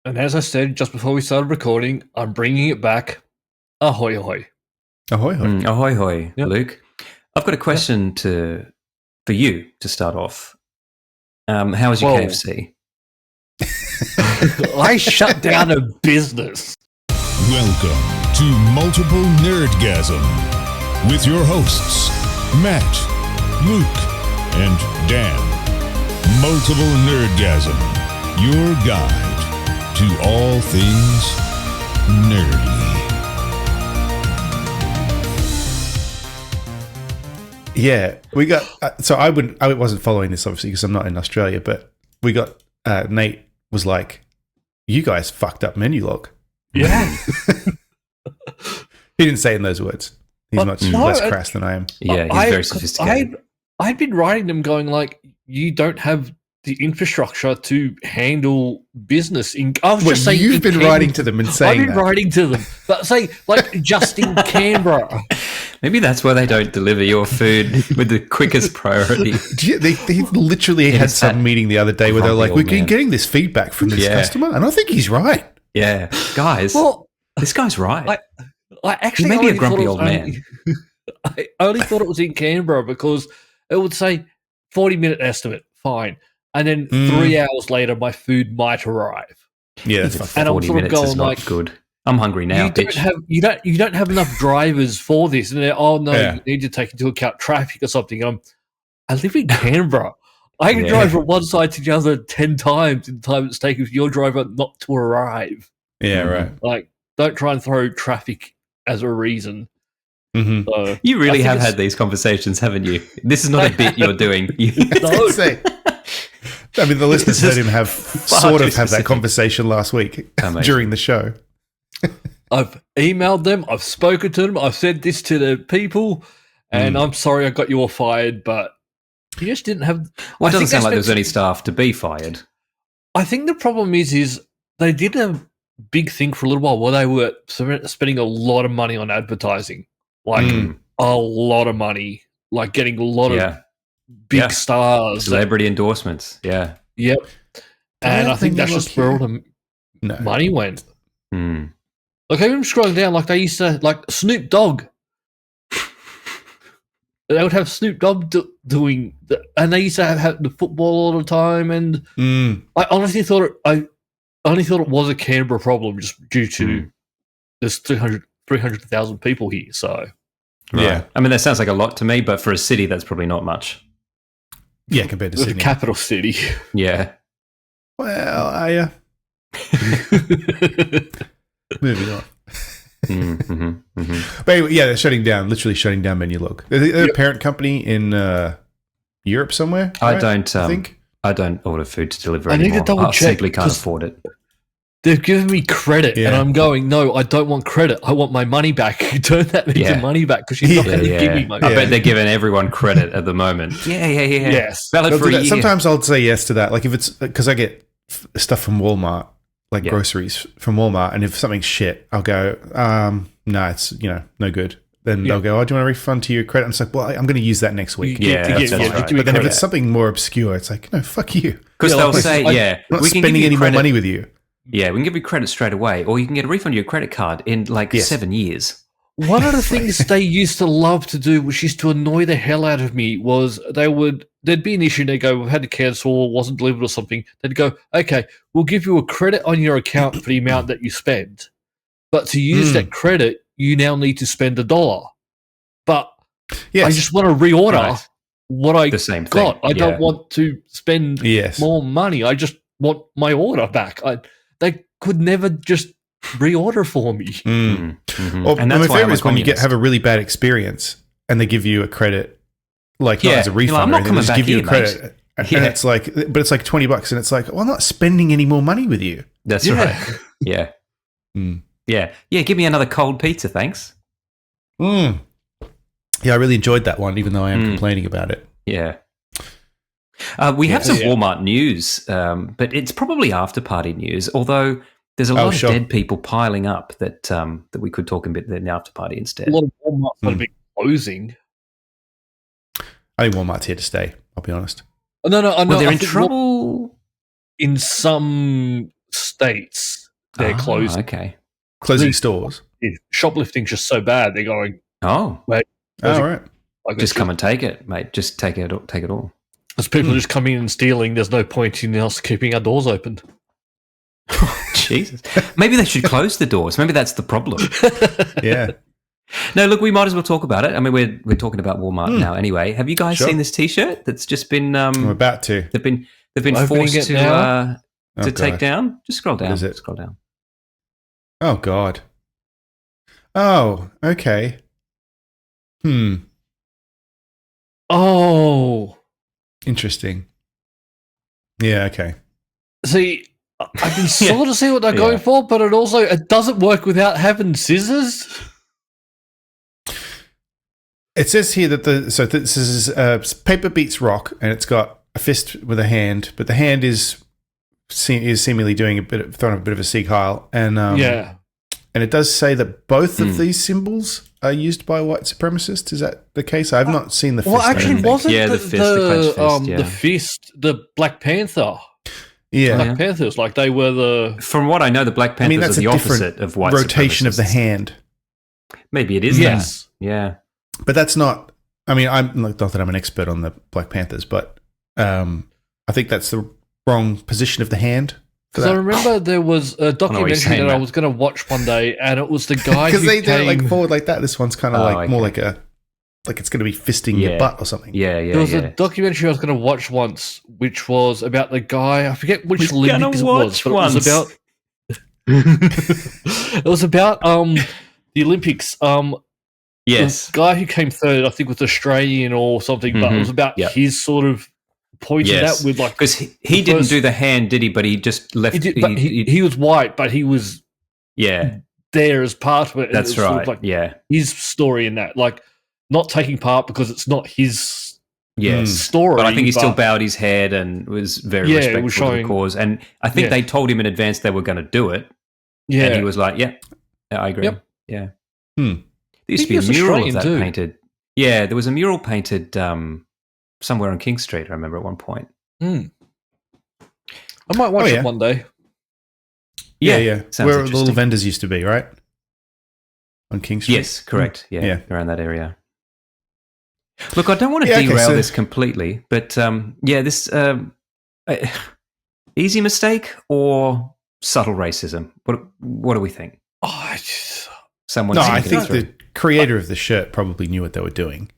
And as I said just before we started recording, I'm bringing it back. Ahoy, ahoy. Ahoy, hoy. Ahoy, hoy, Yep. Luke. I've got a question for you to start off. How was your Whoa. KFC? I shut down a business. Welcome to Multiple Nerdgasm with your hosts, Matt, Luke, and Dan. Multiple Nerdgasm, your guide to all things nerdy. Yeah, we got. So I wasn't following this obviously because I'm not in Australia, but we got. Nate was like, "You guys fucked up MenuLog." Yeah. He didn't say it in those words. He's much less crass than I am. Yeah, he's very sophisticated. I'd been writing them going like, you don't have the infrastructure to handle business. I was just saying you've been writing to them and saying I've been writing to them, but say like just in Canberra. Maybe that's why they don't deliver your food with the quickest priority. They literally had some meeting the other day where they're like, "We're getting this feedback from this customer," and I think he's right. Yeah, guys, this guy's right. I actually he may be a grumpy old man. I only thought it was in Canberra because it would say 40-minute estimate, fine, and then 3 hours later, my food might arrive. Yeah, that's fine. And I'm 40 sort of minutes going is not like, good. I'm hungry now. You don't have enough drivers for this, and you need to take into account traffic or something. And I live in Canberra. I can drive from one side to the other 10 times in the time it's taken for your driver not to arrive. Yeah, right. Like, don't try and throw traffic as a reason. Mm-hmm. So, You really have had these conversations, haven't you? This is not a bit you're doing. No. I mean, the listeners heard him have that conversation last week during the show. I've emailed them. I've spoken to them. I've said this to the people, and I'm sorry I got you all fired, but you just didn't have... Well, it doesn't sound like there was any staff to be fired. I think the problem is they did a big thing for a little while where they were spending a lot of money on advertising. Like, a lot of money. Like, getting a lot of big stars. Celebrity endorsements, yeah. Yep. And I think that's just where all the money went. Like, even scrolling down, like, they used to... Like, Snoop Dogg. They would have Snoop Dogg doing... and they used to have the football all the time, and I honestly thought it was a Canberra problem just due to there's 300,000 people here, so... Right. Yeah. I mean, that sounds like a lot to me, but for a city, that's probably not much. Yeah, compared to Sydney. The capital city. Yeah. Well, moving on. But anyway, yeah, they're literally shutting down MenuLog. They're a parent company in Europe somewhere, right? I don't order food to deliver anymore. I simply can't afford it. They've given me credit, and I'm going, no, I don't want credit. I want my money back. Turn that into money back because you're not going to give me money. I bet they're giving everyone credit at the moment. Yeah. Yes. Valid for a year. Sometimes I'll say yes to that. Like if it's because I get stuff from Walmart, like groceries from Walmart, and if something's shit, I'll go, no, it's no good. Then they'll go, do you want a refund to your credit? I'm just like, well, I'm going to use that next week. That's right. But then if it's something more obscure, it's like, no, fuck you. Because they'll say, I'm not spending any more money with you. Yeah, we can give you credit straight away, or you can get a refund of your credit card in 7 years. One of the things they used to love to do, which used to annoy the hell out of me, was there'd be an issue, they'd go, we've had to cancel, wasn't delivered or something. They'd go, okay, we'll give you a credit on your account for the amount that you spend. But to use that credit, you now need to spend $1. But I just want to reorder what I got. I don't want to spend more money. I just want my order back. They could never just reorder for me. Well, and my favorite is when you have a really bad experience and they give you a credit, not as a refund. I'm not coming back give you here, a credit, and it's like, but it's like $20, and it's like, well, I'm not spending any more money with you. That's right. Yeah. Yeah. Give me another cold pizza, thanks. Yeah, I really enjoyed that one, even though I am complaining about it. Yeah. We have some Walmart news, but it's probably after-party news, although there's a lot of dead people piling up that we could talk a bit in the after-party instead. A lot of Walmart's going to be closing. I think Walmart's here to stay, I'll be honest. No, I know. Well, they're in trouble. In some states, they're closed. Okay. Closing stores. Shoplifting's just so bad. They're going, right. Like, just come and take it, mate. Just take it all. As people just coming in and stealing, there's no point in us keeping our doors open. Jesus. Maybe they should close the doors. Maybe that's the problem. Yeah. No, look, we might as well talk about it. I mean, we're talking about Walmart now anyway. Have you guys seen this T-shirt that's just been I'm about to. They've been forced to take down? Just scroll down. Is it? Scroll down. Oh God. Oh, okay. Oh. Interesting. Yeah, okay. See, I can sort of see what they're going for, but it doesn't work without having scissors. It says here that this is paper beats rock, and it's got a fist with a hand, but the hand is seemingly doing throwing a bit of a Sieg Heil, and and it does say that both of these symbols are used by white supremacists. Is that the case? I've not seen the fist. Well, actually, wasn't the fist, the clenched fist, the fist, the Black Panther? Yeah, Black Panthers, like they were the. From what I know, the Black Panthers are the opposite of white rotation of the supremacists. hand. Maybe it is. Yes. That. Yeah. But that's not. I mean, I'm not that I'm an expert on the Black Panthers, but I think that's the wrong position of the hand. Because I remember there was a documentary that I was going to watch one day, and it was the guy because they do it like forward like that. This one's kind of more like it's going to be fisting your butt or something. Yeah. There was a documentary I was going to watch once, which was about the guy. I forget which Olympics it was, but it was about. It was about the Olympics. Yes, the guy who came third, I think, was Australian or something, but it was about his sort of pointing out with like because he didn't do the hand, did he? But he just left. He was white, but he was there as part of it. That's right. Sort of like his story in that, like not taking part because it's not his story. But I think he still bowed his head and was very respectful of the cause. And I think they told him in advance they were going to do it. Yeah, and he was like, "Yeah, I agree." Yep. Yeah. There used to be a mural of that painted. Yeah, there was a mural painted somewhere on King Street, I remember at one point. I might watch it one day. Yeah. Where the little vendors used to be, right? On King Street? Yes, correct. Yeah, around that area. Look, I don't want to derail this completely, but this easy mistake or subtle racism? What do we think? I think the creator of the shirt probably knew what they were doing.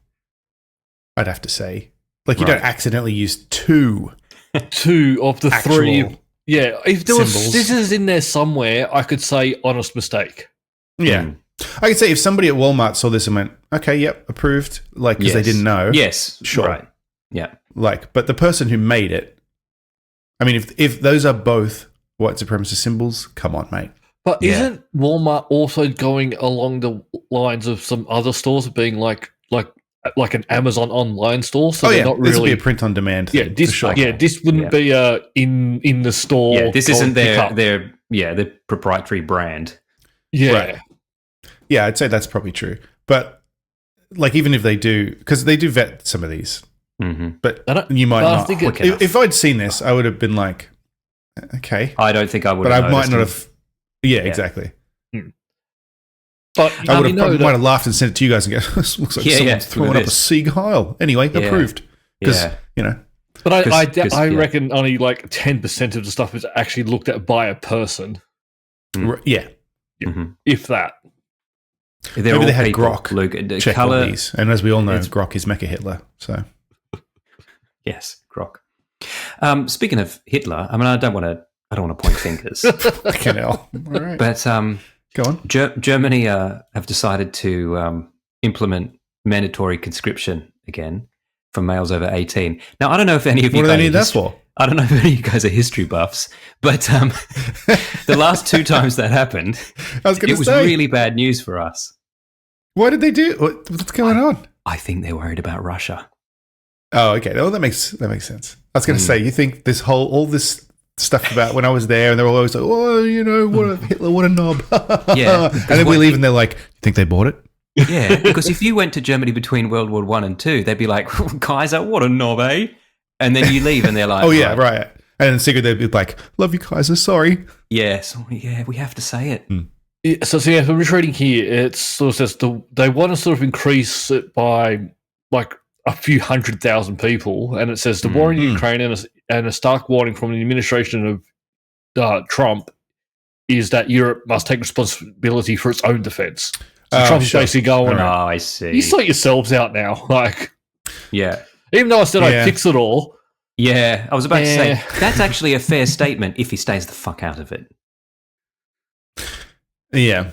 I'd have to say. Like, you don't accidentally use two of the three. Yeah, if there was scissors in there somewhere, I could say honest mistake. Yeah. I could say if somebody at Walmart saw this and went, okay, yep, approved, like, because they didn't know. Yes, sure. Right. Yeah. Like, but the person who made it, I mean, if those are both white supremacist symbols, come on, mate. But isn't Walmart also going along the lines of some other stores of being like an Amazon online store? So they're not really. This would be a print on demand thing. This wouldn't be in the store. Yeah, this isn't their proprietary brand. Yeah. Right. Yeah, I'd say that's probably true. But like, even if they do, because they do vet some of these, but you might not. If I'd seen this, I would have been like, okay. I don't think I would. But I might not have. Yeah, exactly. But I would have might have laughed and sent it to you guys and go, this looks like someone's throwing up a Sieg Heil. Anyway, approved. Because, But I reckon only like 10% of the stuff is actually looked at by a person. Yeah. If that. Maybe they had Grok check all color, these. And as we all know, Grok is Mecha Hitler. So. Yes, Grok. Speaking of Hitler, I mean, I don't want to point fingers. Fucking hell. All right. But go on. Germany have decided to implement mandatory conscription again for males over 18. Now, I don't know if any of you. What do they need that for? I don't know if any of you guys are history buffs, but the last two times that happened, it was really bad news for us. What did they do? What's going on? I think they're worried about Russia. Oh, okay. Oh, that makes sense. I was going to say, you think all this stuff about when I was there, and they were always like, "Oh, what a Hitler, what a knob." Yeah, and then we leave, and they're like, "You think they bought it?" Yeah, because if you went to Germany between World War I and II, they'd be like, "Kaiser, what a knob, eh?" And then you leave, and they're like, "Oh yeah, right." And in secret, they'd be like, "Love you, Kaiser. Sorry." Yes, yeah, we have to say it. Yeah, so I'm just reading here. It sort of says they want to sort of increase it by like a few 100,000 people, and it says the war in Ukraine and a stark warning from the administration of Trump is that Europe must take responsibility for its own defense. So Trump's basically going, I see. You sort yourselves out now. Like, yeah. Even though I said I'd fix it all. Yeah, I was about to say, that's actually a fair statement if he stays the fuck out of it. Yeah.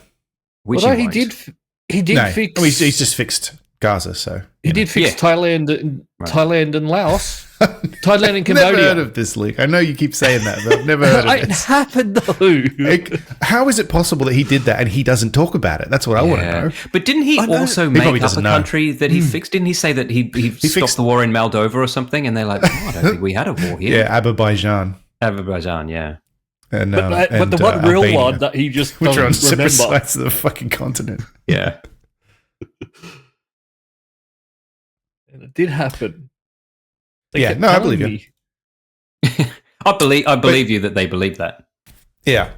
Which he did fix... I mean, he's just fixed Gaza, so... He did fix Thailand and Laos. Thailand and Cambodia. I've never heard of this, Luke. I know you keep saying that, but I've never heard of it. It happened, though. How is it possible that he did that and he doesn't talk about it? That's what I want to know. But didn't he also make up a country that he fixed? Didn't he say that he stopped the war in Moldova or something? And they're like, I don't think we had a war here. Yeah, Azerbaijan, yeah. And, but the one real Albania, one that he just which are on separate sides of the fucking continent. Yeah. And it did happen. I believe you. I believe you that they believe that. Yeah.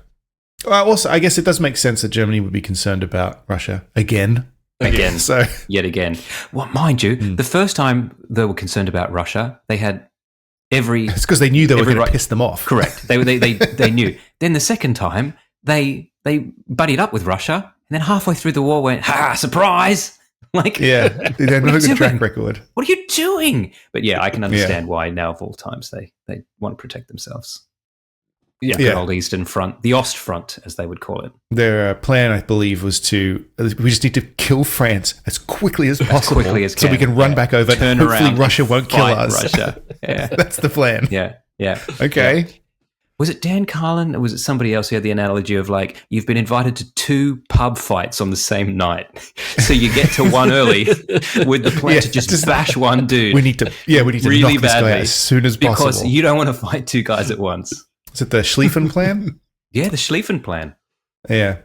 Well, also, I guess it does make sense that Germany would be concerned about Russia again. So yet again. Well, mind you, the first time they were concerned about Russia, they had It's because they knew they were going to piss them off. Correct. They knew. Then the second time, they buddied up with Russia, and then halfway through the war went, surprise! Like, they have a good track record. What are you doing? But yeah, I can understand why now of all times they want to protect themselves. Yeah, good old Eastern Front, the Ostfront, as they would call it. Their plan, I believe, was we just need to kill France as quickly as possible, so we can run back over. Turn hopefully, around Russia won't kill us. Russia. Yeah, that's the plan. Yeah. Okay. Yeah. Was it Dan Carlin or was it somebody else who had the analogy of like, you've been invited to 2 pub fights on the same night. So you get to one early with the plan to just bash one dude. We need to really knock this guy out as soon as possible. Because you don't want to fight 2 guys at once. Is it the Schlieffen plan? Yeah, the Schlieffen plan. Yeah.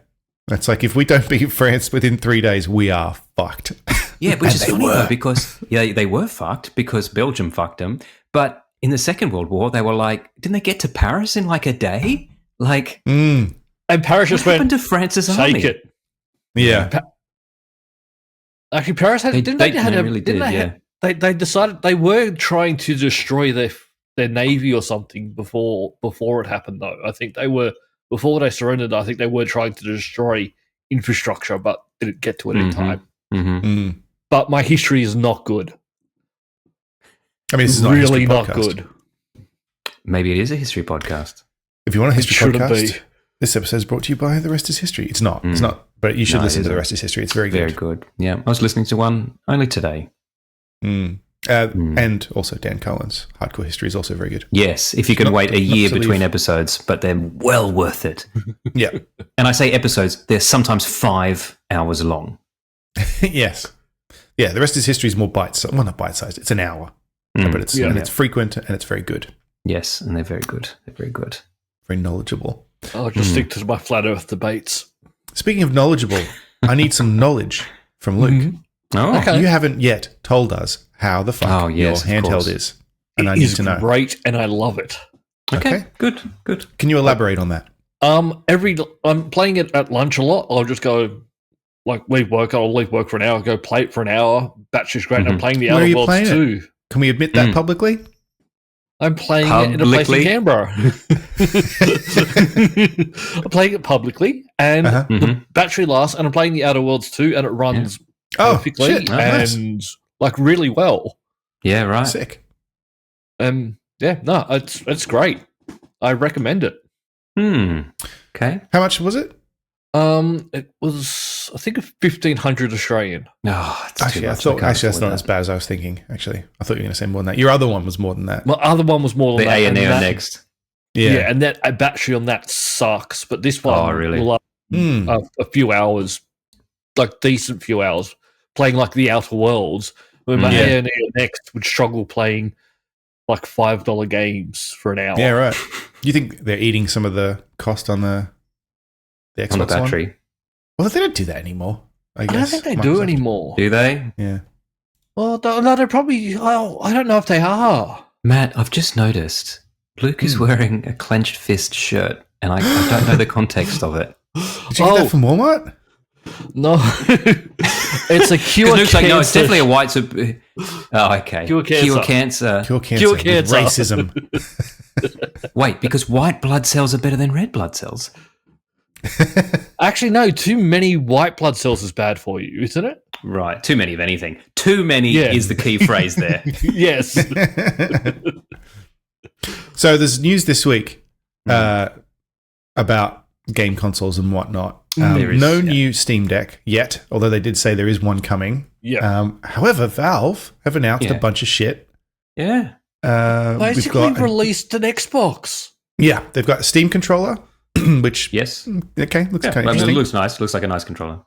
That's like, if we don't beat France within 3 days, we are fucked. Yeah, which is funny though, because they were fucked because Belgium fucked them. But in the Second World War, they were like, didn't they get to Paris in like a day? Like, and Paris just went, to France's army? Take it. Yeah. Actually, Paris had, they decided they were trying to destroy their navy or something before it happened, though. I think before they surrendered, I think they were trying to destroy infrastructure, but didn't get to it in time. Mm-hmm. But my history is not good. I mean, this is really not good. Maybe it is a history podcast. If you want a history podcast, this episode is brought to you by The Rest is History. It's not. It's not. But you should listen to The Rest is History. It's very good. Very good. Yeah. I was listening to one only today. And also Dan Cullen's Hardcore History is also very good. Yes. If you can wait a year between episodes, but they're well worth it. Yeah. And I say episodes, they're sometimes 5 hours long. Yes. Yeah. The Rest is History is more bite-sized. Well, not bite-sized. It's an hour. But it's frequent and it's very good. Yes, and they're very good. They're very good. Very knowledgeable. I'll just stick to my flat earth debates. Speaking of knowledgeable, I need some knowledge from Luke. Oh, okay. You haven't yet told us how the fuck your handheld is. And I need to know. It's great and I love it. Okay. Good. Can you elaborate on that? I'm playing it at lunch a lot. I'll just go leave work. I'll leave work for an hour, go play it for an hour. Battery's great. And I'm playing the Outer Worlds too. Can we admit that publicly? I'm playing it in a place in Canberra. I'm playing it publicly, and the battery lasts, and I'm playing the Outer Worlds too, and it runs perfectly and really well. Yeah, right. Sick. It's great. I recommend it. Okay. How much was it? It was, I think, 1,500 Australian. Oh, actually, that's not as bad as I was thinking. Actually, I thought you were going to say more than that. Your other one was more than that. My other one was more than that. The A&R next. Yeah, and that battery on that sucks. But this one, really? will a few hours, decent few hours, playing the Outer Worlds. Where my A&R next would struggle playing $5 games for an hour. Yeah, right. Do you think they're eating some of the cost on the Xbox on the battery? One? Well, they don't do that anymore. I guess. I don't think they do anymore. Do they? Yeah. Well, no, they're probably. I don't know if they are. Matt, I've just noticed Luke is wearing a clenched fist shirt, and I don't know the context of it. Did you get that from Walmart? No. It's a cure Luke's cancer. like, no, it's definitely a white... Oh, okay. Cure cancer. cancer. Cure cancer. Cure with cancer. Racism. Wait, because white blood cells are better than red blood cells. Actually, no. Too many white blood cells is bad for you, isn't it? Right. Too many of anything. Too many is the key phrase there. Yes. So there's news this week about game consoles and whatnot. No new Steam Deck yet, although they did say there is one coming. Yeah. However, Valve have announced a bunch of shit. Yeah. Basically released an Xbox. Yeah, they've got a Steam controller, which looks kind of interesting. It looks nice. Looks like a nice controller.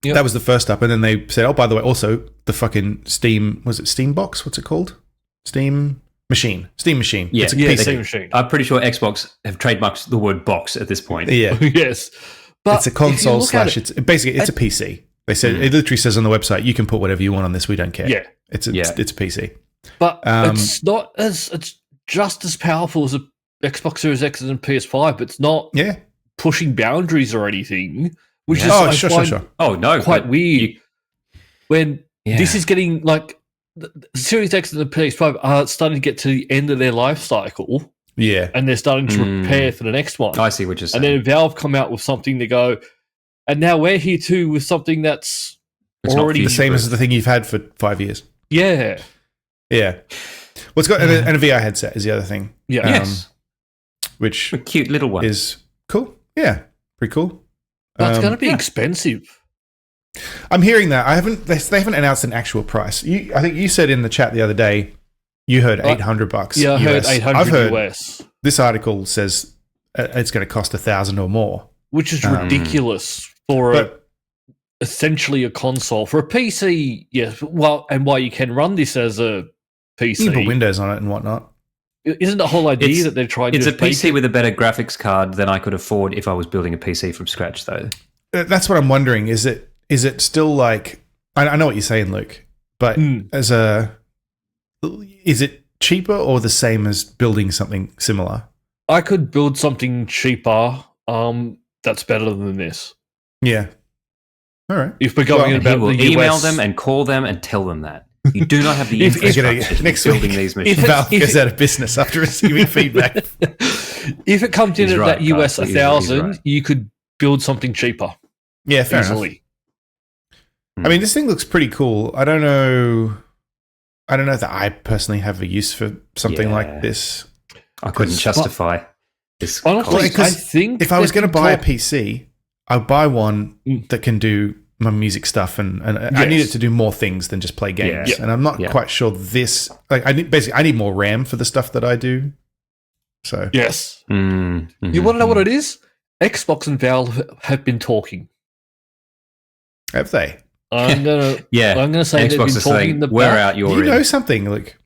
Yep. That was the first up, and then they said, "Oh, by the way, also the fucking Steam Steam Box? What's it called? Steam Machine. Yeah, it's a Steam Machine. I'm pretty sure Xbox have trademarked the word box at this point. Yeah, Yes. But it's a console slash. it's It's a PC. They said it literally says on the website, you can put whatever you want on this. We don't care. Yeah. It's a PC. But it's not it's just as powerful as a Xbox Series X and PS5, but it's not pushing boundaries or anything, which is sure. Oh no, quite weird. When this is getting like the Series X and the PS5 are starting to get to the end of their life cycle. Yeah. And they're starting to prepare for the next one. I see what you're saying. And then Valve come out with something to go, and now we're here too with something that's already the same as the thing you've had for 5 years. Yeah. Yeah. Well, it's got and a VR headset is the other thing. Yeah. Yes. Which a cute little one is cool. Yeah. Pretty cool. But it's going to be expensive. I'm hearing that. They haven't announced an actual price. I think you said in the chat the other day, you heard $800. Yeah, I heard $800 I've heard US. This article says it's going to cost $1,000 or more, which is ridiculous for essentially a console. For a PC, yes. Well, and why you can run this as a PC, you can put Windows on it and whatnot. Isn't the whole idea that they're trying to? It's a PC with a better graphics card than I could afford if I was building a PC from scratch, though. That's what I'm wondering. Is it still like? I know what you're saying, Luke, but is it cheaper or the same as building something similar? I could build something cheaper. That's better than this. Yeah. All right. If we're going about the US, email them and call them and tell them that you do not have the infrastructure next building week, these machines. Valve goes out of business after receiving feedback. If it comes in at that US guys. 1,000, you could build something cheaper. Yeah, fair easily. enough. I mean, this thing looks pretty cool. I don't know that I personally have a use for something like this. I couldn't justify this. Honestly, I think if I was going to buy a PC, I'd buy one that can do my music stuff, and I need it to do more things than just play games. Yeah. And I'm not quite sure this. Like, I need more RAM for the stuff that I do. So yes, mm-hmm. You want to know what it is? Xbox and Valve have been talking. Have they? I'm gonna say Xbox they've been is talking saying, in the we're back. out, you're you in. know something, like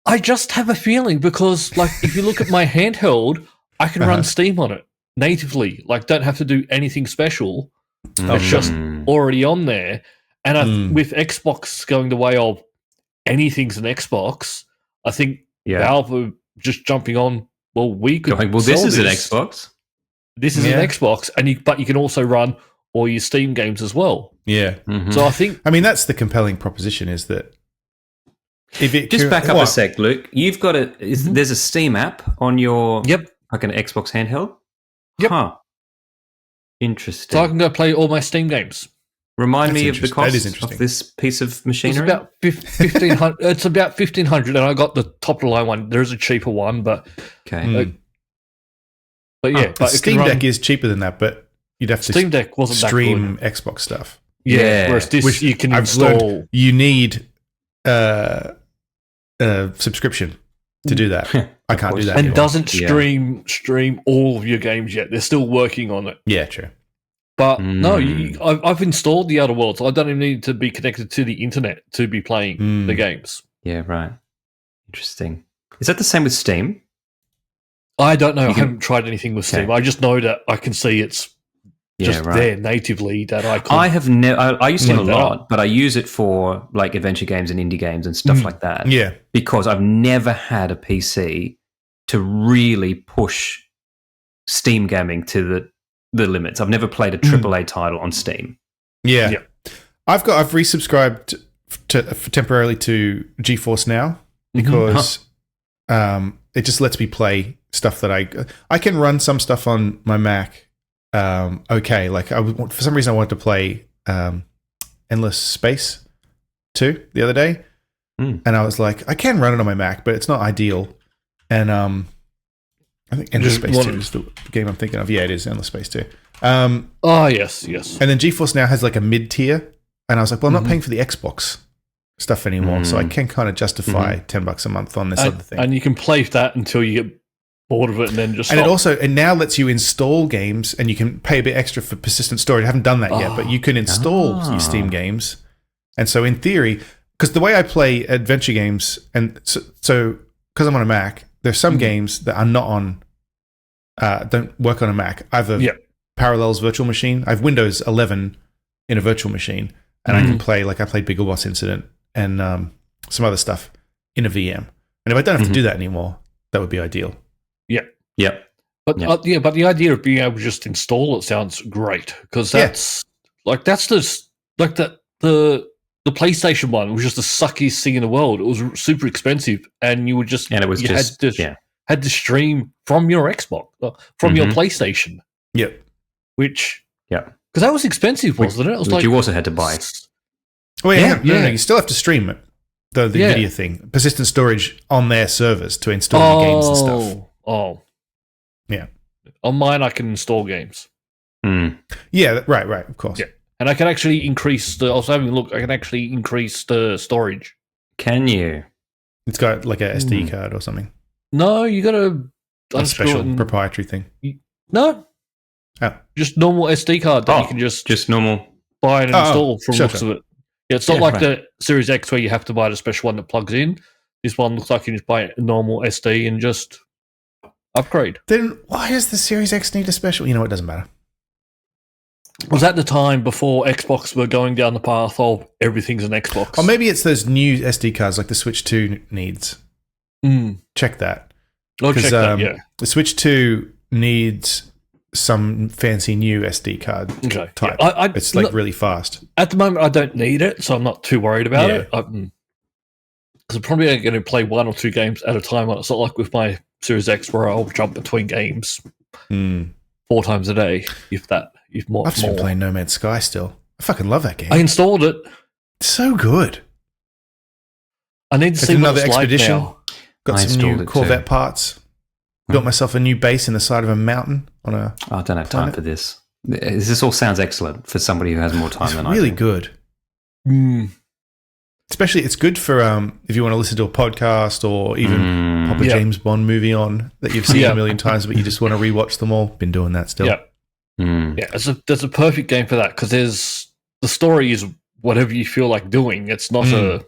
I just have a feeling because, like, if you look at my handheld, I can run Steam on it natively. Like, don't have to do anything special. It's just already on there. And with Xbox going the way of anything's an Xbox, I think Valve are just jumping on. Well, we could. This is an Xbox. This is an Xbox, but you can also run all your Steam games as well. Yeah. Mm-hmm. So I think, that's the compelling proposition, is that if it just back up a sec, Luke. You've got there's a Steam app on your like an Xbox handheld. Yep. Huh. Interesting. So I can go play all my Steam games. Remind me of the cost of this piece of machinery. It's about 1,500. It's about 1,500, and I got the top of the line one. There is a cheaper one, but but yeah, but Steam Deck is cheaper than that, but you'd have to Steam Deck wasn't stream that good. Xbox stuff. Yeah, whereas this which you can I've install. learned you need subscription to do that. I can't do that. And anymore. doesn't stream all of your games yet. They're still working on it. Yeah, true. But no, I've installed the Outer Worlds. I don't even need to be connected to the internet to be playing the games. Yeah, right. Interesting. Is that the same with Steam? I don't know. I haven't tried anything with Steam. I just know that I can see it's just there natively. That I have never. I use Steam a lot, but I use it for like adventure games and indie games and stuff like that. Yeah, because I've never had a PC to really push Steam gaming to the limits. I've never played a AAA title on Steam. Yeah. I've resubscribed temporarily to GeForce Now because it just lets me play stuff that I can run some stuff on my Mac. Okay, like for some reason I wanted to play Endless Space 2 the other day, and I was like, I can run it on my Mac, but it's not ideal. And I think Endless Space 2 is the game I'm thinking of. Yeah, it is Endless Space 2. Yes. And then GeForce Now has like a mid-tier, and I was like, well, I'm not paying for the Xbox stuff anymore, so I can kind of justify $10 a month on this other thing. And you can play that until you get bored of it, and then just stop. And it now lets you install games, and you can pay a bit extra for persistent storage. I haven't done that yet, but you can install your Steam games. And so in theory, because the way I play adventure games, and so because I'm on a Mac, there's some games that are not on, don't work on a Mac. I have a Parallels virtual machine. I have Windows 11 in a virtual machine, and I can play, like I played Bigger Boss Incident and some other stuff in a VM. And if I don't have to do that anymore, that would be ideal. Yeah. But but the idea of being able to just install it sounds great, because that's the PlayStation one was just the suckiest thing in the world. It was super expensive, and you would just had to stream from your Xbox, from your PlayStation. Yep. Because that was expensive, wasn't it? It was you also had to buy. Oh yeah, no, you still have to stream it. The video thing, persistent storage on their servers to install your games and stuff. Yeah. On mine, I can install games. Yeah, right, of course. Yeah, and I can actually increase I was having a look. I can actually increase the storage. Can you? It's got like a SD card or something. No, you got a special proprietary thing. No, just normal SD card that you can just normal buy and install from looks of it. Yeah, it's not like the Series X where you have to buy the special one that plugs in. This one looks like you just buy a normal SD and just upgrade. Then why does the Series X need a special? You know, it doesn't matter. Was that the time before Xbox were going down the path of everything's an Xbox? Or maybe it's those new SD cards like the Switch 2 needs. Check that. I'll check that, the Switch 2 needs some fancy new SD card type. Yeah, it's like really fast. At the moment, I don't need it, so I'm not too worried about it. Because I'm probably going to play 1 or 2 games at a time. It's not like with my Series X where I'll jump between games 4 times a day, if more. I've just been playing No Man's Sky still. I fucking love that game. I installed it. It's so good. I need to see another what it's expedition. like now. Got some new Corvette parts. Built myself a new base in the side of a mountain on a. I don't have time for this. This all sounds excellent for somebody who has more time than I do. Really good. Especially, it's good for if you want to listen to a podcast or even pop a James Bond movie on that you've seen a million times, but you just want to rewatch them all. Been doing that still. There's a perfect game for that, because the story is whatever you feel like doing. It's not a.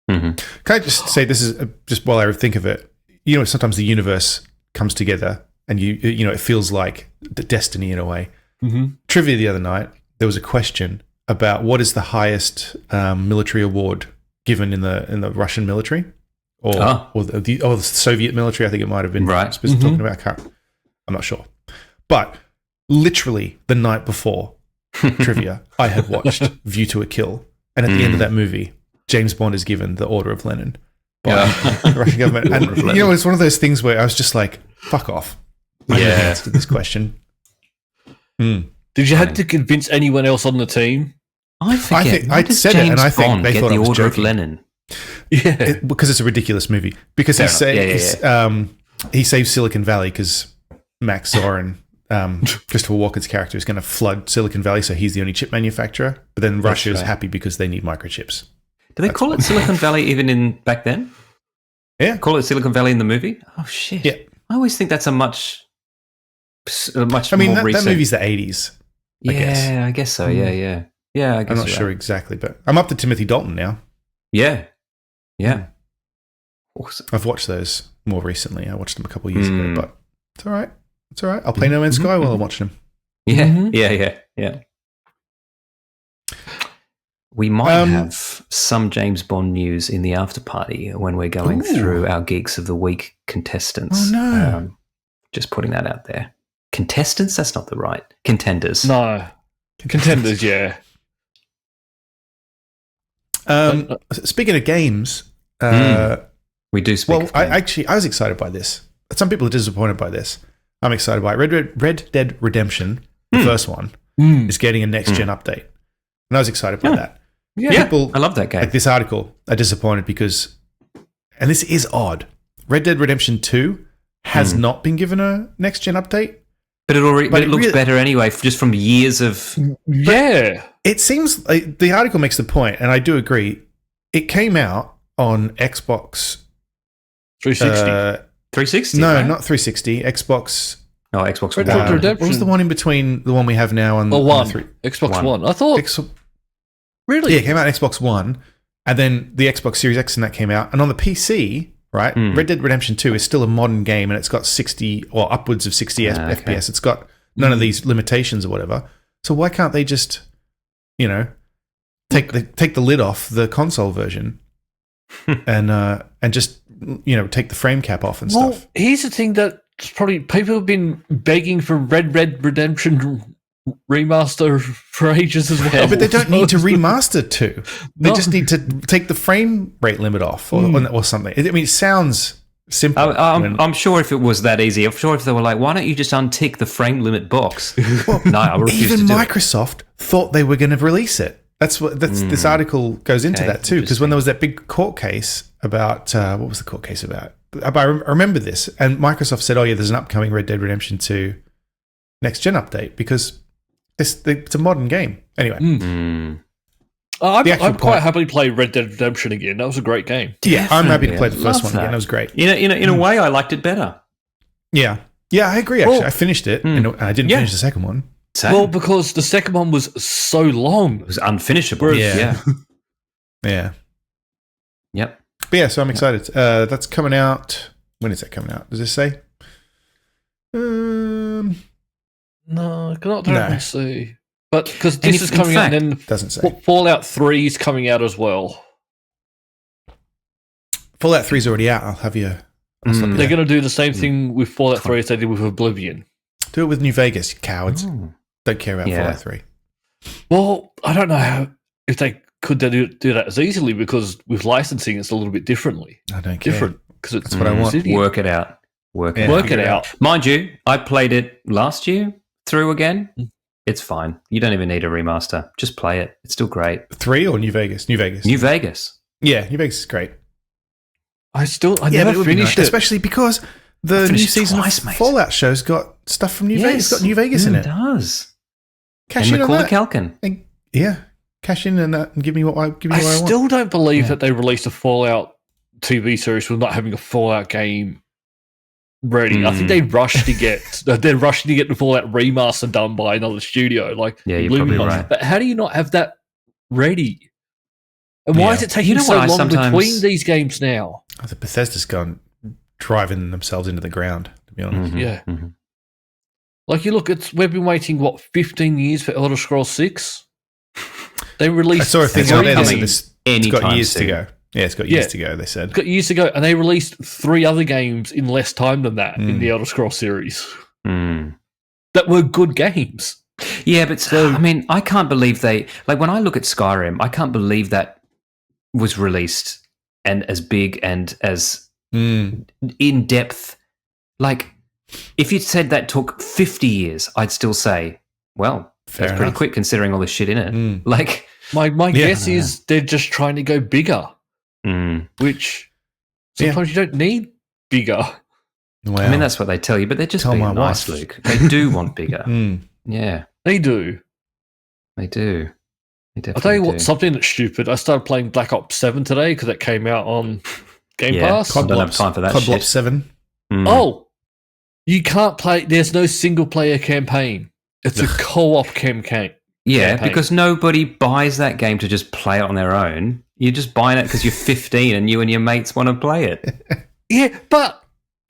Can I just say, this is just while I think of it, you know, sometimes the universe comes together and you know, it feels like destiny in a way. Trivia the other night, there was a question about what is the highest military award given in the Russian military or the Soviet military. I think it might have been talking about. I'm not sure, but literally the night before trivia, I had watched View to a Kill, and at the end of that movie, James Bond is given the Order of Lenin by the Russian government. And you know, it's one of those things where I was just like, "Fuck off!" I know the answer to this question. Did you have to convince anyone else on the team? I forget. I said James it, and I think Bond they thought the I was Order joking. of Lenin. Because it's a ridiculous movie. Because he saves Silicon Valley because Max Zorin, Christopher Walken's character, is going to flood Silicon Valley, so he's the only chip manufacturer. But then Russia is happy because they need microchips. Do they call it Silicon Valley even in back then? Yeah, call it Silicon Valley in the movie. Oh shit! Yeah, I always think that's a much. I mean, more recent. that movie's the 80s. I guess so. Yeah. I guess I'm not sure exactly, but I'm up to Timothy Dalton now. Yeah. Awesome. I've watched those more recently. I watched them a couple of years ago, but it's all right. It's all right. I'll play No Man's Sky while I'm watching them. Yeah. we might have some James Bond news in the after party when we're going through our Geeks of the Week contestants. Oh, no. Just putting that out there. Contestants? That's not the right. Contenders. No. Contenders, yeah. Speaking of games, we do speak. Well, I was excited by this. Some people are disappointed by this. I'm excited by it. Red Dead Redemption, the first one, is getting a next-gen update. And I was excited by that. Yeah, people, I love that game. Like this article, are disappointed because, and this is odd, Red Dead Redemption 2 has not been given a next-gen update. But it looks better anyway, just from years of... Yeah. It seems like the article makes the point, and I do agree. It came out on Xbox 360. 360? No, right? not 360. Xbox. Oh, Xbox Red One. Dead Redemption. What was the one in between the one we have now and One. Xbox Xbox One. I thought. Really? Yeah, it came out on Xbox One, and then the Xbox Series X and that came out. And on the PC, right, Red Dead Redemption 2 is still a modern game, and it's got 60 or upwards of 60 FPS. It's got none of these limitations or whatever. So why can't they just, take the lid off the console version and just take the frame cap off and stuff? Here's the thing that probably people have been begging for Red Redemption remaster for ages as well. Yeah, but they don't need to remaster 2. They just need to take the frame rate limit off or something. I mean, it sounds simple. I'm sure if it was that easy, I'm sure if they were like, why don't you just untick the frame limit box? Well, no, I refuse even to do Microsoft thought they were going to release it. This article goes into that too, because when there was that big court case about what was the court case about? I remember this, and Microsoft said, "Oh yeah, there's an upcoming Red Dead Redemption 2 next gen update because it's a modern game." Anyway, I'm quite happy to play Red Dead Redemption again. That was a great game. Yeah, I'm happy to play the first one again. That was great. In a way, I liked it better. Yeah, I agree. Actually, I finished it, and I didn't finish the second one. Same. Well, because the second one was so long. It was unfinishable. Yeah. Yep. But yeah, so I'm excited. That's coming out. When is that coming out? Does this say? No, I cannot see. But because this is coming out, and then doesn't say. Fallout 3 is coming out as well. Fallout 3 is already out. I'll have you. They're going to do the same thing with Fallout 3 as they did with Oblivion. Do it with New Vegas, you cowards. Don't care about Fallout 3. Well, I don't know if they could do that as easily, because with licensing, it's a little bit differently. I don't care. Different, because it's that's what I want. Work it out. Work it out. Mind you, I played it last year through again. It's fine. You don't even need a remaster. Just play it. It's still great. 3 or New Vegas? New Vegas. New Vegas. Yeah, New Vegas is great. I never finished it. Especially because the new season of Fallout show's got stuff from New Vegas. It's got New Vegas in it. It does. Cash in on that. Culkin. Cash in on that and give me what I want. I still don't believe that they released a Fallout TV series with not having a Fallout game ready. I think they rushed to get the Fallout remaster done by another studio. You're probably right. But how do you not have that ready? And why is it taking so long between these games now? I think Bethesda's gone driving themselves into the ground, to be honest. Yeah. Like, you look, we've been waiting 15 years for Elder Scrolls 6. They released. I saw a thing on there that it's got years soon. to go. Yeah, it's got years to go. They said it's got years to go, and they released 3 other games in less time than that in the Elder Scrolls series that were good games. Yeah, but I mean, I can't believe they when I look at Skyrim, I can't believe that was released and as big and as in depth. Like, if you'd said that took 50 years, I'd still say, well, that's pretty quick considering all the shit in it. Like, my guess is they're just trying to go bigger, which sometimes you don't need bigger. Wow. I mean, that's what they tell you, but they're just being nice, Luke. They do want bigger. Yeah, they do. They do. I'll tell you what, something that's stupid. I started playing Black Ops 7 today because it came out on Game Pass. I don't have time for that shit. COD 7. Oh, you can't play. There's no single player campaign. It's a co-op campaign. Yeah, because nobody buys that game to just play it on their own. You're just buying it because you're 15 and you and your mates want to play it. Yeah, but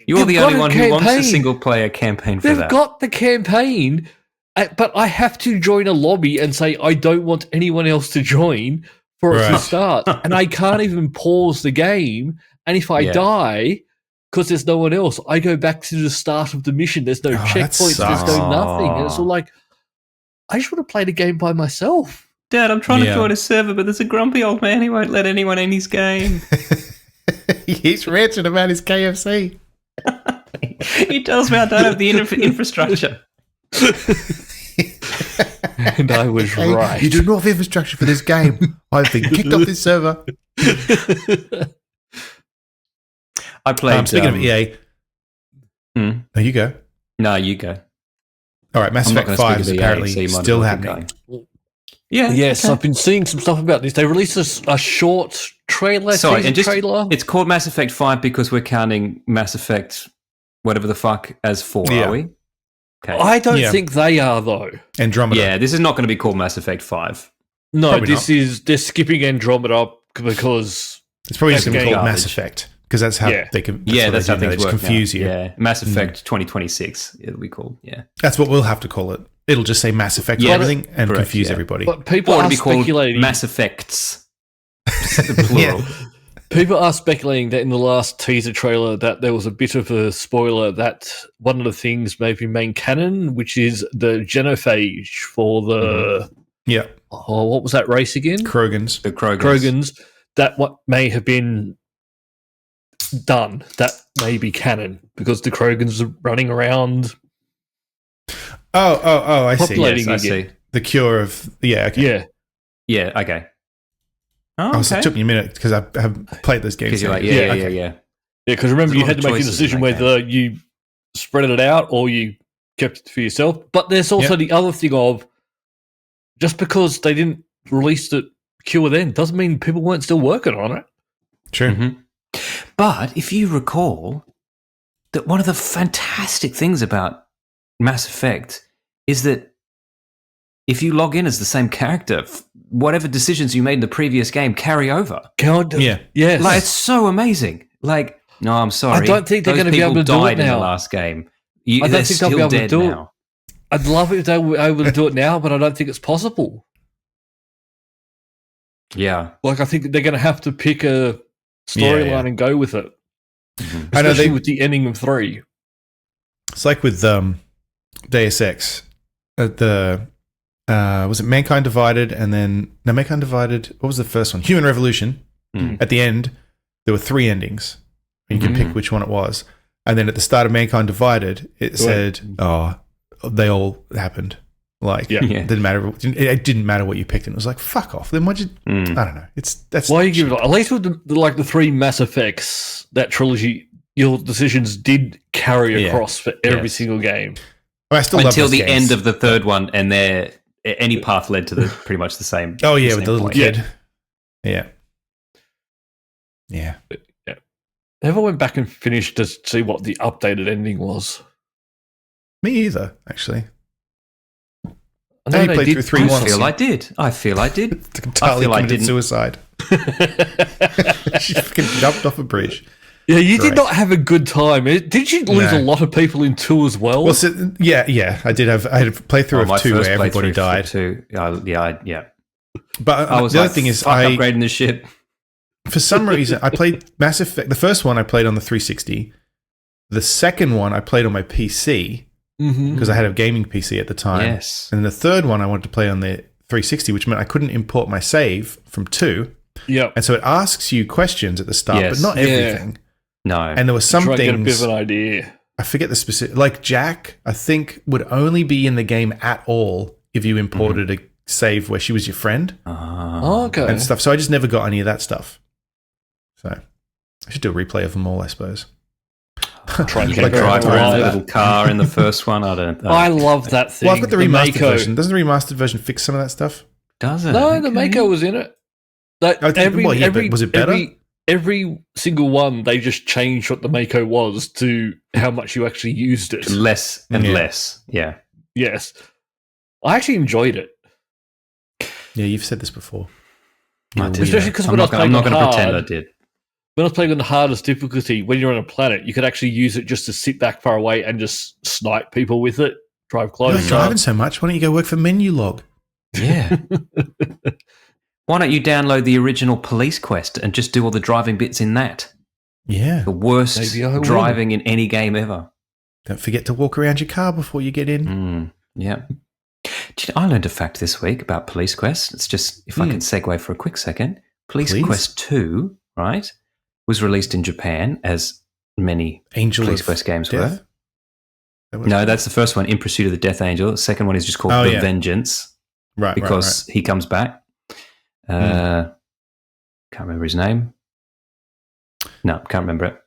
you're the only one who wants a single player campaign for that. They've got the campaign. But I have to join a lobby and say I don't want anyone else to join for it to start. And I can't even pause the game. And if I die, because there's no one else, I go back to the start of the mission. There's no checkpoints. There's no nothing. And it's all like, I just want to play the game by myself. Dad, I'm trying to join a server, but there's a grumpy old man who won't let anyone in his game. He's ranting about his KFC. He tells me I don't have the infrastructure. And I was right. You do not have infrastructure for this game. I've been kicked off this server. I played... speaking of EA... No, you go. No, you go. All right, Mass Effect 5 is apparently still happening. Yeah. Yes, I've been seeing some stuff about this. They released a short trailer. Sorry, and trailer. It's called Mass Effect 5 because we're counting Mass Effect whatever the fuck as 4, are we? Okay. I don't think they are, though. Andromeda. Yeah, this is not going to be called Mass Effect 5. No, Probably they're skipping Andromeda because it's probably just going to be called Mass Effect because that's how they can. That's how things work. Confuse now. you. Yeah, Mass Effect 2026. It'll be called. Yeah, that's what we'll have to call it. It'll just say Mass Effect for everything and confuse everybody. But people are speculating Mass Effects. Plural. People are speculating that in the last teaser trailer that there was a bit of a spoiler that one of the things may be main canon, which is the genophage for the what was that race again? Krogans. The Krogans. Krogans. That what may have been done. That may be canon because the Krogans are running around. Oh! I see. Yes, I see. The cure of Yeah. Okay. Oh, It took me a minute because I have played this game. Because you're like, yeah. Because remember, you had to make a decision whether you spread it out or you kept it for yourself. But there's also the other thing of just because they didn't release the cure then doesn't mean people weren't still working on it. True. Mm-hmm. But if you recall that one of the fantastic things about Mass Effect is that if you log in as the same character, whatever decisions you made in the previous game carry over. Yes. Like, it's so amazing. Like, no, I'm sorry. I don't think they're going to be able to do it now. Died in the last game. I don't think they'll be able to do now. it. I'd love it if they were able to do it now, but I don't think it's possible. Yeah. Like, I think they're going to have to pick a storyline and go with it. Mm-hmm. Especially with the ending of 3. It's like with Deus Ex. Was it Mankind Divided Mankind Divided, what was the first one? Human Revolution. At the end, there were 3 endings. And you can pick which one it was. And then at the start of Mankind Divided, it said, they all happened. Like, it didn't matter. It didn't matter what you picked. And it was like, fuck off. Then why'd you... I don't know. That's why you give it... At least with the 3 Mass Effects, that trilogy, your decisions did carry across for every single game. I still until love the games. End of the 3rd one, and any path led to pretty much the same. Oh, yeah, with the little point. kid. Yeah. Never went back and finished to see what the updated ending was. Me either, actually. I only played through 3 once. I feel I did. Entirely committed suicide. She fucking jumped off a bridge. Yeah, you did not have a good time. Did you lose a lot of people in 2 as well? Well, I did have. I had a playthrough of 2 where everybody died. 2. Yeah. But I was the other thing is, upgrading the ship. For some reason, I played Mass Effect. The first one I played on the 360. The second one I played on my PC because I had a gaming PC at the time. Yes. And the third one I wanted to play on the 360, which meant I couldn't import my save from 2. Yeah. And so it asks you questions at the start, but not everything. No. And there were some things... get a bit of an idea. I forget the specific... Like Jack, I think, would only be in the game at all if you imported a save where she was your friend. Okay. And stuff. So I just never got any of that stuff. So I should do a replay of them all, I suppose. Try you can drive around the little car in the first one. I don't know. I love that thing. Well, I've got the remastered version. Doesn't the remastered version fix some of that stuff? Does it? No, the Mako was in it. Like, but was it better? Every single one, they just changed what the Mako was to how much you actually used it. Less and less. Yeah. Yes. I actually enjoyed it. Yeah, you've said this before. I did. Especially because I'm not going to pretend I did. When I was playing on the hardest difficulty, when you're on a planet, you could actually use it just to sit back far away and just snipe people with it. drive You're close. not driving so much. Why don't you go work for MenuLog? Yeah. Why don't you download the original Police Quest and just do all the driving bits in that? Yeah. The worst Maybe I will. driving in any game ever. Don't forget to walk around your car before you get in. Yeah. I learned a fact this week about Police Quest. It's just, if I can segue for a quick second. Police Quest 2, right, was released in Japan, as many Police Quest games were. No, that's the first one, In Pursuit of the Death Angel. The second one is just called The Vengeance. Right, because he comes back. Can't remember his name. No, can't remember it.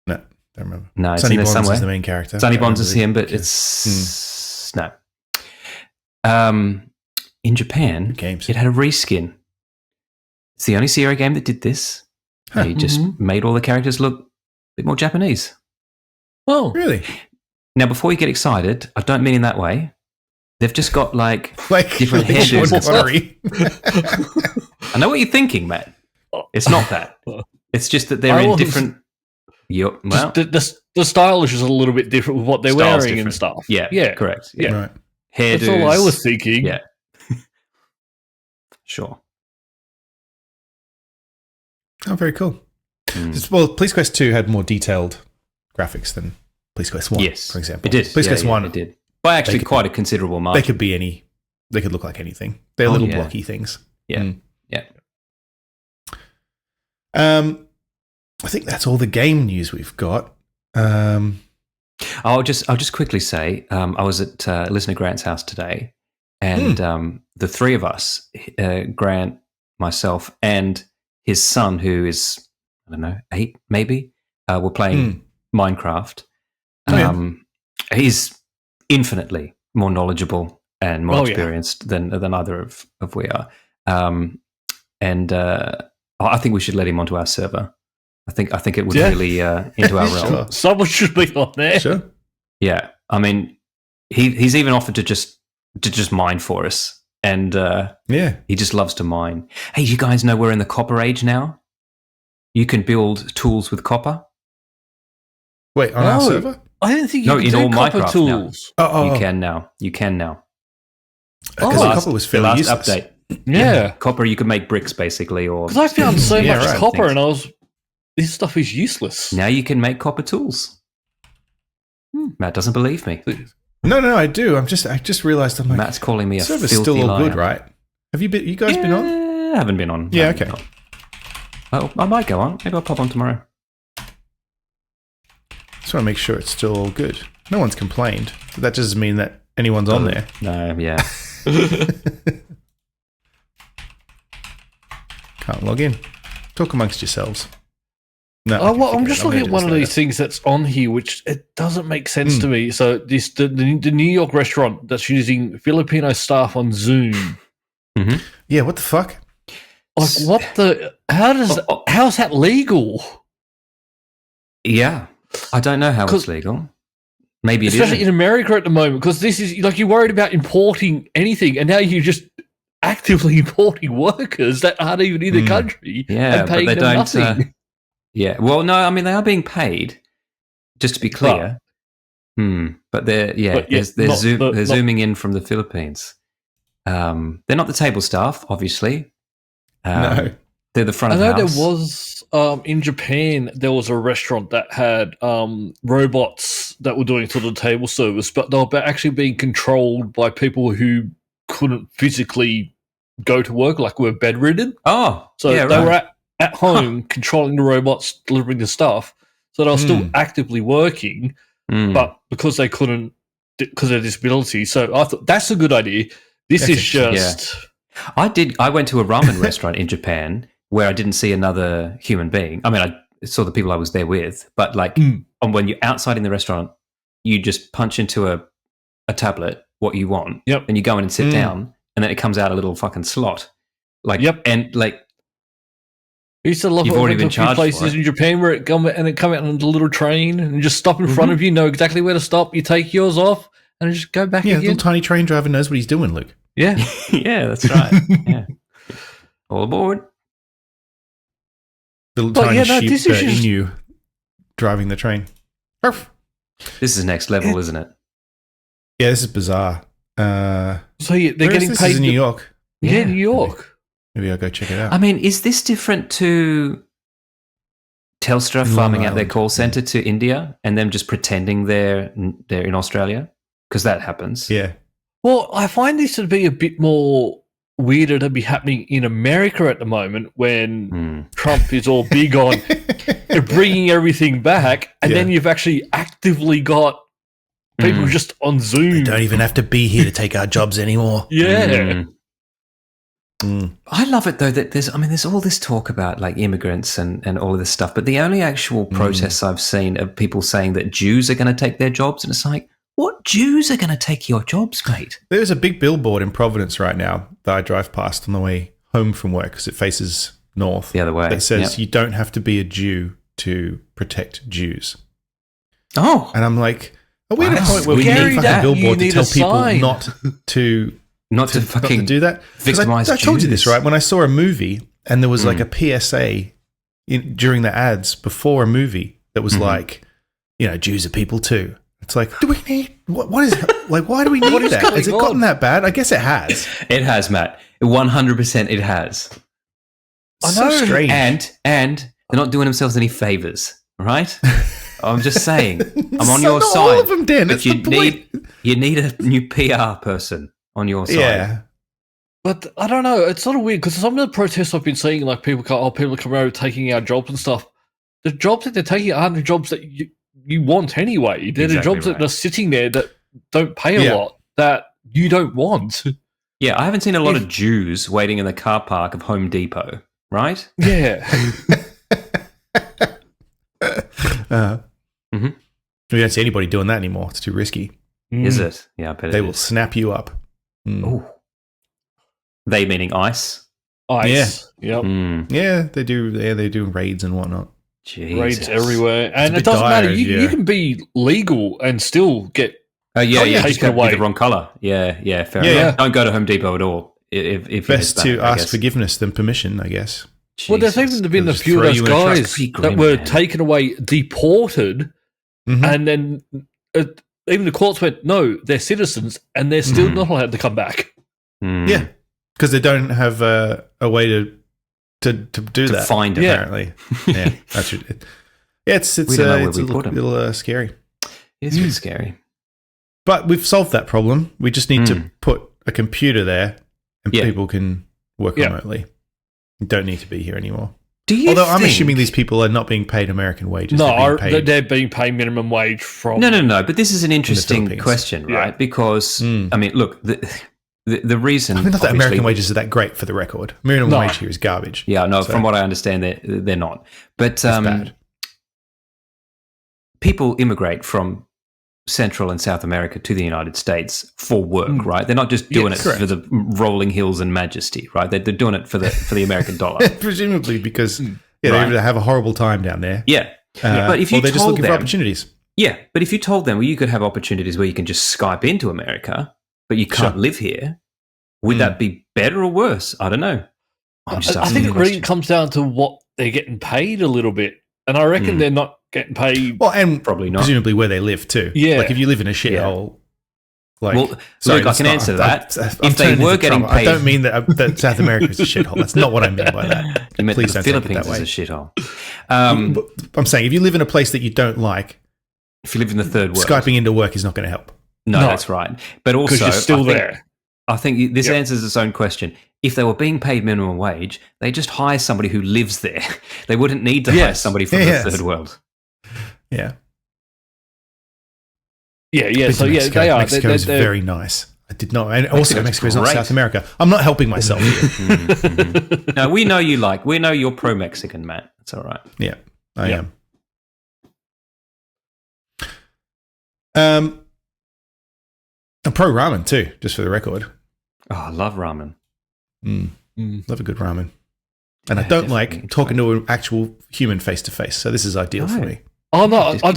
No, don't remember. No, it's Sonny in there Bonds somewhere. is the main character. Sonny Bonds is him, but it's no. In Japan, it had a reskin. It's the only Sierra game that did this. They just made all the characters look a bit more Japanese. Oh, really? Now, before you get excited, I don't mean in that way. They've just got like different hairdos. I know what you're thinking, Matt. It's not that. It's just that they're in different. Well, the style is just a little bit different with what they're wearing and stuff. Yeah, correct. Yeah, right. Hairdos. That's all I was thinking. Yeah, sure. Oh, very cool. Well, Police Quest 2 had more detailed graphics than Police Quest 1, for example. It did. Police Quest 1. It did. By actually quite a considerable margin. They could be any. They could look like anything. They're little blocky things. Yeah. Yeah. I think that's all the game news we've got. I'll just quickly say, I was at listener Grant's house today, and the three of us, Grant, myself, and his son, who is, I don't know, 8 maybe, were playing Minecraft. He's infinitely more knowledgeable and more experienced than either of we are. And I think we should let him onto our server. I think it would really into our realm. Sure. Someone should be on there. Sure. Yeah, I mean, he's even offered to just mine for us, and he just loves to mine. Hey, you guys know we're in the copper age now. You can build tools with copper. Wait, on our server? I didn't think you could in do all copper Minecraft tools. You can now. You can now. Because copper was fairly useless. Update. Yeah. Copper, you can make bricks basically, or because I found so much copper, things. and I was, this stuff is useless. Now you can make copper tools. Matt doesn't believe me. No, I do. I just realised. I'm like, Matt's calling me a server's filthy still all liar. good, right? Have you been? You guys been on? I haven't been on. Yeah, okay. Oh, I might go on. Maybe I'll pop on tomorrow. Just want to make sure it's still all good. No one's complained. But that doesn't mean that anyone's on there. No, yeah. Can't log in. Talk amongst yourselves. No, I'm just looking at one of these things that's on here, which it doesn't make sense to me. So this the New York restaurant that's using Filipino staff on Zoom. Yeah, what the fuck? Like, what the? How's that legal? Yeah, I don't know how it's legal. Maybe it especially isn't. in America at the moment, because this is like you're worried about importing anything, and now you're just actively importing workers that aren't even in the country. Yeah, and paying but they them don't. nothing. Yeah, well, no, I mean they are being paid. Just to be clear, but they're zooming in from the Philippines. They're not the table staff, obviously. No, they're the front of I know house. there was in Japan there was a restaurant that had robots that were doing sort of table service, but they were actually being controlled by people who couldn't physically go to work, like were bedridden. Oh, so yeah, they were at home controlling the robots, delivering the stuff. So they were still actively working, but because they couldn't, because of their disability. So I thought that's a good idea. This is just. Yeah. I went to a ramen restaurant in Japan where I didn't see another human being. I mean, I saw the people I was there with, but like when you're outside in the restaurant, you just punch into a tablet what you want, and you go in and sit down, and then it comes out a little fucking slot. Like, and like, I used to love you've it already when been a few charged places in Japan where it come out on a little train and just stop in front of you, know exactly where to stop. You take yours off and just go back again. Yeah, little tiny train driver knows what he's doing, Luke. Yeah. Yeah, that's right. Yeah. All aboard. Little tiny sheep Inu driving the train. This is next level, isn't it? Yeah, this is bizarre. So they're where getting is this? paid Is in New York. Yeah, New York. Maybe I'll go check it out. I mean, is this different to Telstra farming out their call center to India and them just pretending they're in Australia? Because that happens. Yeah. Well, I find this to be a bit more weirder to be happening in America at the moment when Trump is all big on bringing everything back, and then you've actually actively got people just on Zoom. They don't even have to be here to take our jobs anymore. Yeah. I love it though that there's all this talk about like immigrants and all of this stuff, but the only actual protests I've seen of people saying that Jews are going to take their jobs, and it's like, what Jews are going to take your jobs, mate? There's a big billboard in Providence right now that I drive past on the way home from work because it faces north. The other way. That says you don't have to be a Jew to protect Jews. Oh. And I'm like, are we at a point where we Scary need a that fucking billboard you to tell need a people sign. not to fucking do that? Because victimize I told you this, Jews. right? When I saw a movie and there was like a PSA during the ads before a movie that was like, Jews are people too. It's like, do we need what is like? Why do we need that? Has it gotten that bad? I guess it has. It has, Matt. 100% it has. I know. So strange. And they're not doing themselves any favors, right? I'm just saying. I'm on So your not side. all of them, Dan. But That's the point. you need a new PR person on your side. Yeah. But I don't know. It's sort of weird because some of the protests I've been seeing, like people are coming over taking our jobs and stuff. The jobs that they're taking aren't the jobs that you want anyway. They're the jobs that are sitting there that don't pay a lot that you don't want. Yeah, I haven't seen a lot of Jews waiting in the car park of Home Depot, right? Yeah. We don't see anybody doing that anymore. It's too risky. Is it? Yeah, I bet they will snap you up. Oh. They meaning ICE? ICE. Yeah. Yep. Yeah, they do. Yeah, they do raids and whatnot. Jesus. Raids everywhere. And it doesn't matter. You can be legal and still get you taken away. Be the wrong colour. Yeah, fair enough. Don't go to Home Depot at all. If best to ask forgiveness than permission, I guess. Jesus. Well, there's even been a few of those guys that were taken away, deported, and then even the courts went, no, they're citizens, and they're still not allowed to come back. Yeah, because they don't have a way to do that. Find them, apparently. Yeah, that's it. Yeah, it's a little scary. It's a bit scary. But we've solved that problem. We just need to put a computer there, and people can work remotely. You don't need to be here anymore. Although I'm assuming these people are not being paid American wages. No, they're being paid minimum wage from... No. But this is an interesting question, right? Because, I mean, look, the reason... I mean, not that American wages are that great for the record. Minimum wage here is garbage. Yeah, no, from what I understand, they're not. But bad. People immigrate from Central and South America to the United States for work, right? They're not just doing it for the rolling hills and majesty, right? They're doing it for the American dollar. Presumably because they have a horrible time down there. Yeah. But if you they're just looking for opportunities. Yeah, but if you told them, well, you could have opportunities where you can just Skype into America, but you can't live here, would that be better or worse? I don't know. I think it really comes down to what they're getting paid a little bit. And I reckon they're not getting paid. Well, and probably not. Presumably where they live too. Yeah. Like if you live in a shithole. Like, well, look, I can answer that. If they were getting paid, I don't mean that South America is a shithole. That's not what I mean by that. You meant Please the don't take it Philippines that way. is a shithole. I'm saying if you live in a place that you don't like, if you live in the third world, Skyping into work is not going to help. No, that's right. But also, you're still there. I think this answers its own question. If they were being paid minimum wage, they just hire somebody who lives there. They wouldn't need to hire somebody from the third world. Yeah. Yeah. So Mexico. they are. Mexico is very nice. I did not, and also Mexico is not South America. I'm not helping myself here. No, we know you're pro-Mexican, Matt. It's all right. Yeah, I am. I'm pro ramen too, just for the record. Oh, I love ramen. Love a good ramen. And I don't like talking to an actual human face to face. So this is ideal for me. Oh no, I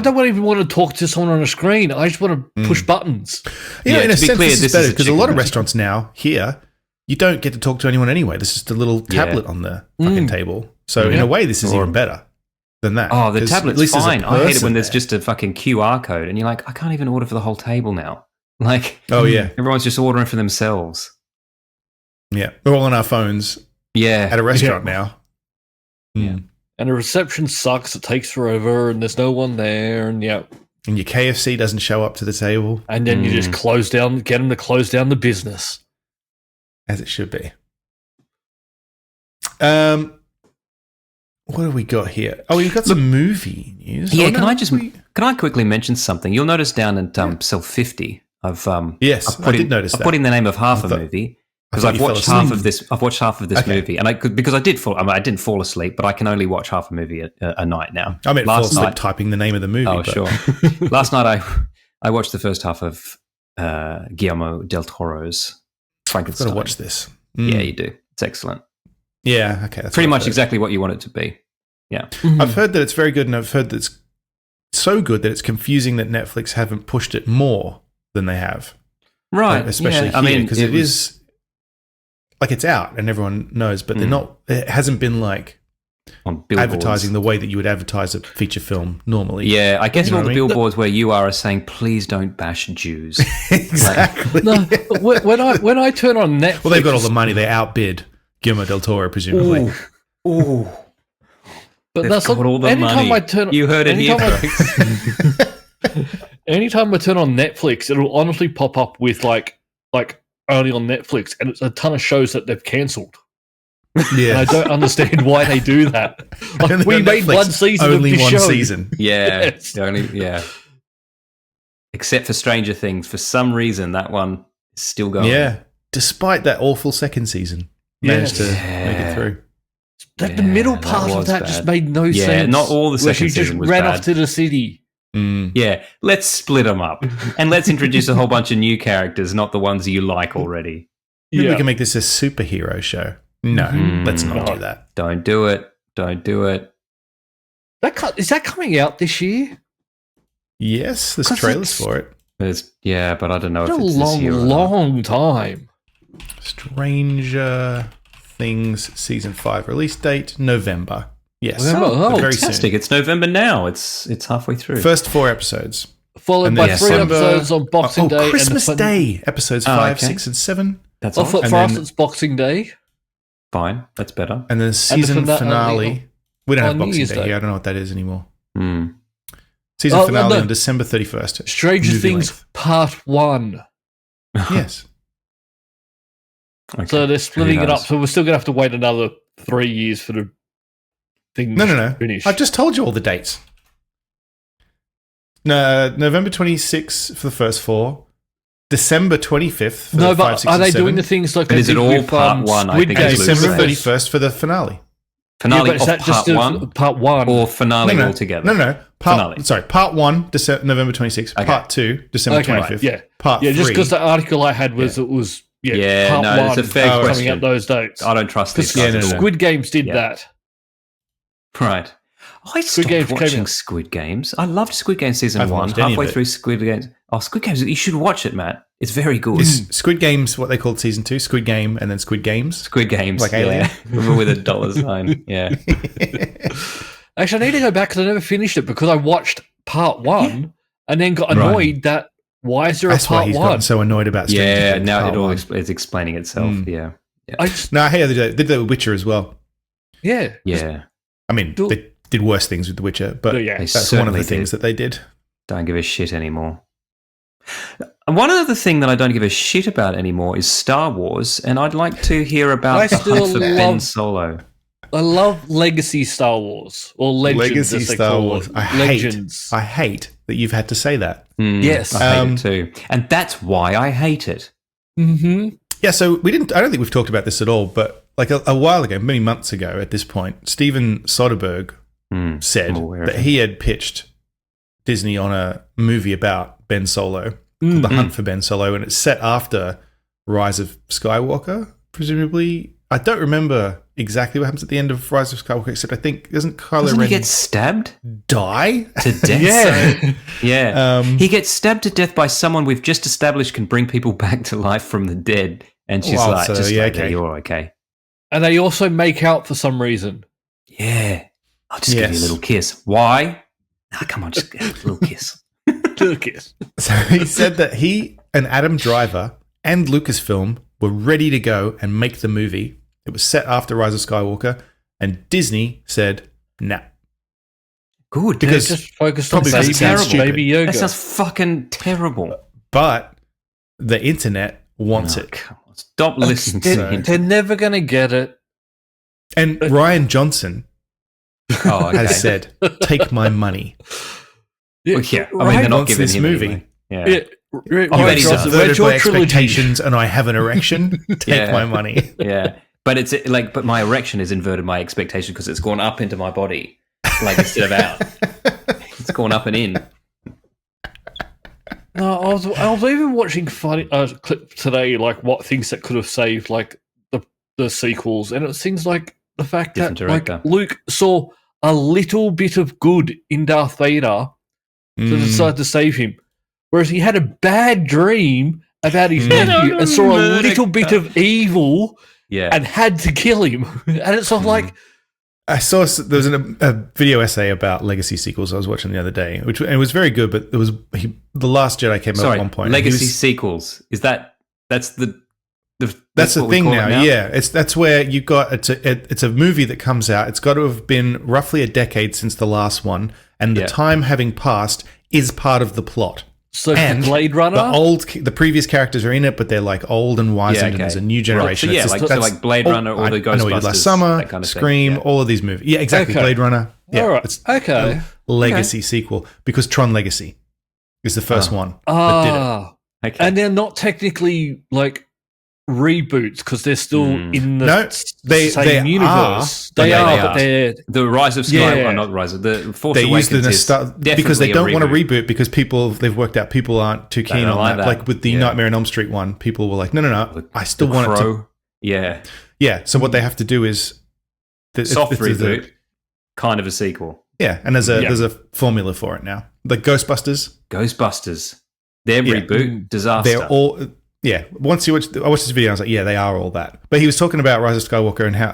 don't even want to talk to someone on a screen. I just want to push buttons. In a sense, this is better because a lot of restaurants now here, you don't get to talk to anyone anyway. There's just a little tablet on the fucking table. So in a way, this is even better than that. Oh, the tablet's fine. I hate it when there's just a fucking QR code and you're like, I can't even order for the whole table now. Like, everyone's just ordering for themselves. Yeah, we're all on our phones. Yeah, at a restaurant now. Yeah, and the reception sucks. It takes forever, and there's no one there, and and your KFC doesn't show up to the table, and then you just get them to close down the business, as it should be. What have we got here? Oh, we've got some movie news. Yeah, can I quickly mention something? You'll notice down at Cell 50, I did notice that. I put in the name of half a movie because I've watched half of this. I've watched half of this movie, and I didn't fall asleep, but I can only watch half a movie a night now. I mean, fall asleep typing the name of the movie. Oh, sure. Last night I watched the first half of Guillermo del Toro's Frankenstein. I've got to watch this. Yeah, you do. It's excellent. Yeah, okay. That's pretty much exactly what you want it to be. Yeah. I've heard that it's very good, and I've heard that it's so good that it's confusing that Netflix haven't pushed it more than they have. Right. Like, especially here, because it is like it's out and everyone knows, but they're not. It hasn't been like on advertising the way that you would advertise a feature film normally. Yeah, I guess all the billboards where you are saying, "Please don't bash Jews." Exactly. When I turn on Netflix, well, they've got all the money. They outbid Guillermo del Toro, presumably. Ooh. But that's got all the money. You heard it here, folks. Anytime I turn on Netflix, it'll honestly pop up with like only on Netflix, and it's a ton of shows that they've cancelled. Yeah, and I don't understand why they do that. Like, we made Netflix, one season, only of this one show. season. Yeah, Except for Stranger Things, for some reason that one is still going. Yeah, despite that awful second season, managed to make it through. The middle part of that just made no sense. Yeah, not all the second season was bad. She just ran off to the city. Yeah, let's split them up and let's introduce a whole bunch of new characters, not the ones you like already. Maybe we can make this a superhero show. No, let's not do that. Don't do it. Is that coming out this year? Yes, there's trailers for it. But I don't know if it's this year. Long time. Stranger Things Season 5 release date November. Yes, very fantastic! Soon. It's November now. It's halfway through. First 4 episodes, followed by 3 episodes on Boxing Day. Christmas Day episodes 5, 6, and 7. That's all. For us, it's Boxing Day. Fine, that's better. And then season finale. We don't have Boxing Day here. I don't know what that is anymore. Season finale on December 31st. Stranger Things Part 1. Yes. Okay. So they're splitting it up. So we're still going to have to wait another 3 years for the thing to finish. I've just told you all the dates. No, November 26th for the first 4. December 25th for the 5, 6, are and they 7. doing the things like but is it all part 1? I think December 31st for the finale. Finale of part 1? Part 1. Or finale altogether? No. Part 1, November 26th. Okay. Part 2, December 25th. Right, yeah. Part 3. Just because the article I had was it was part 1 it's a fair question. Coming up those dates. I don't trust this. Squid Games did that. Right. I stopped watching Squid Games. I loved Squid Games season 1. Halfway through Squid Games. Oh, Squid Games, you should watch it, Matt. It's very good. Is Squid Games what they called season 2? Squid Game and then Squid Games? Squid Games. Like Alien? With a dollar sign. Yeah. Actually, I need to go back because I never finished it because I watched part 1 and then got annoyed that why is there a part 1? That's why he's gotten so annoyed about Stranger Things. Now it's explaining itself. Yeah. I hear they did that with Witcher as well. Yeah. Yeah. I mean, they did worse things with The Witcher, but that's one of the things that they did. Don't give a shit anymore. One other thing that I don't give a shit about anymore is Star Wars, and I'd like to hear about the hype for Ben Solo. I love Legacy Star Wars, or Legends, as they call it. I hate that you've had to say that. Yes. I hate it too. And that's why I hate it. Mm-hmm. Yeah, so I don't think we've talked about this at all, but like a while ago, many months ago at this point, Steven Soderbergh said that he had pitched Disney on a movie about Ben Solo, called The Hunt for Ben Solo, and it's set after Rise of Skywalker, presumably. I don't remember exactly what happens at the end of Rise of Skywalker, except I think, doesn't Kylo Ren get stabbed? Die? To death? Yeah. He gets stabbed to death by someone we've just established can bring people back to life from the dead, and she's you're okay. And they also make out for some reason. Yeah. I'll just give you a little kiss. Why? Come on, just give a little kiss. Little kiss. So he said that he and Adam Driver and Lucasfilm were ready to go and make the movie. It was set after Rise of Skywalker, and Disney said, nah. Good. Because just focused on baby Yoda. That sounds fucking terrible. But the internet wants it. Come on, stop listening to him. They're never going to get it. And Rian Johnson has said, take my money. Yeah, I mean, they're not giving this him movie. Anyway. Yeah. You have subverted my expectations and I have an erection. Take my money. Yeah. But my erection has inverted my expectation because it's gone up into my body, like instead of out. It's gone up and in. No, I was even watching funny clip today, like what things that could have saved like the sequels, and it was things like the fact that like Luke saw a little bit of good in Darth Vader, so decided to save him, whereas he had a bad dream about his nephew and saw a little bit of evil, and had to kill him, and it's not like. I saw there was a video essay about Legacy sequels I was watching the other day, which it was very good. But it was The Last Jedi came out at one point. Legacy sequels that's the thing now. Yeah, that's where you got it's a movie that comes out. It's got to have been roughly a decade since the last one, and the time having passed is part of the plot. So and Blade Runner, the previous characters are in it, but they're like old and wizened, and there's a new generation. Right. So that's like Blade Runner or the Ghostbusters. I Know What You Did Last Summer, kind of Scream, all of these movies. Yeah, exactly. Blade Runner. Yeah, all right. It's a legacy sequel because Tron Legacy is the first one that did it. Okay. And they're not technically like reboots because they're still in the same universe. They are, but they're the Rise of Skywalker, not Rise of the Force Awakens because they don't want to reboot because they've worked out people aren't too keen on that. Like with the Nightmare on Elm Street one, people were like, no, I still want it to. Yeah. So what they have to do is soft reboot, kind of a sequul. Yeah, and there's a formula for it now. Like Ghostbusters, their reboot disaster. They're all. Yeah, once I watched this video, I was like, yeah, they are all that. But he was talking about Rise of Skywalker and how,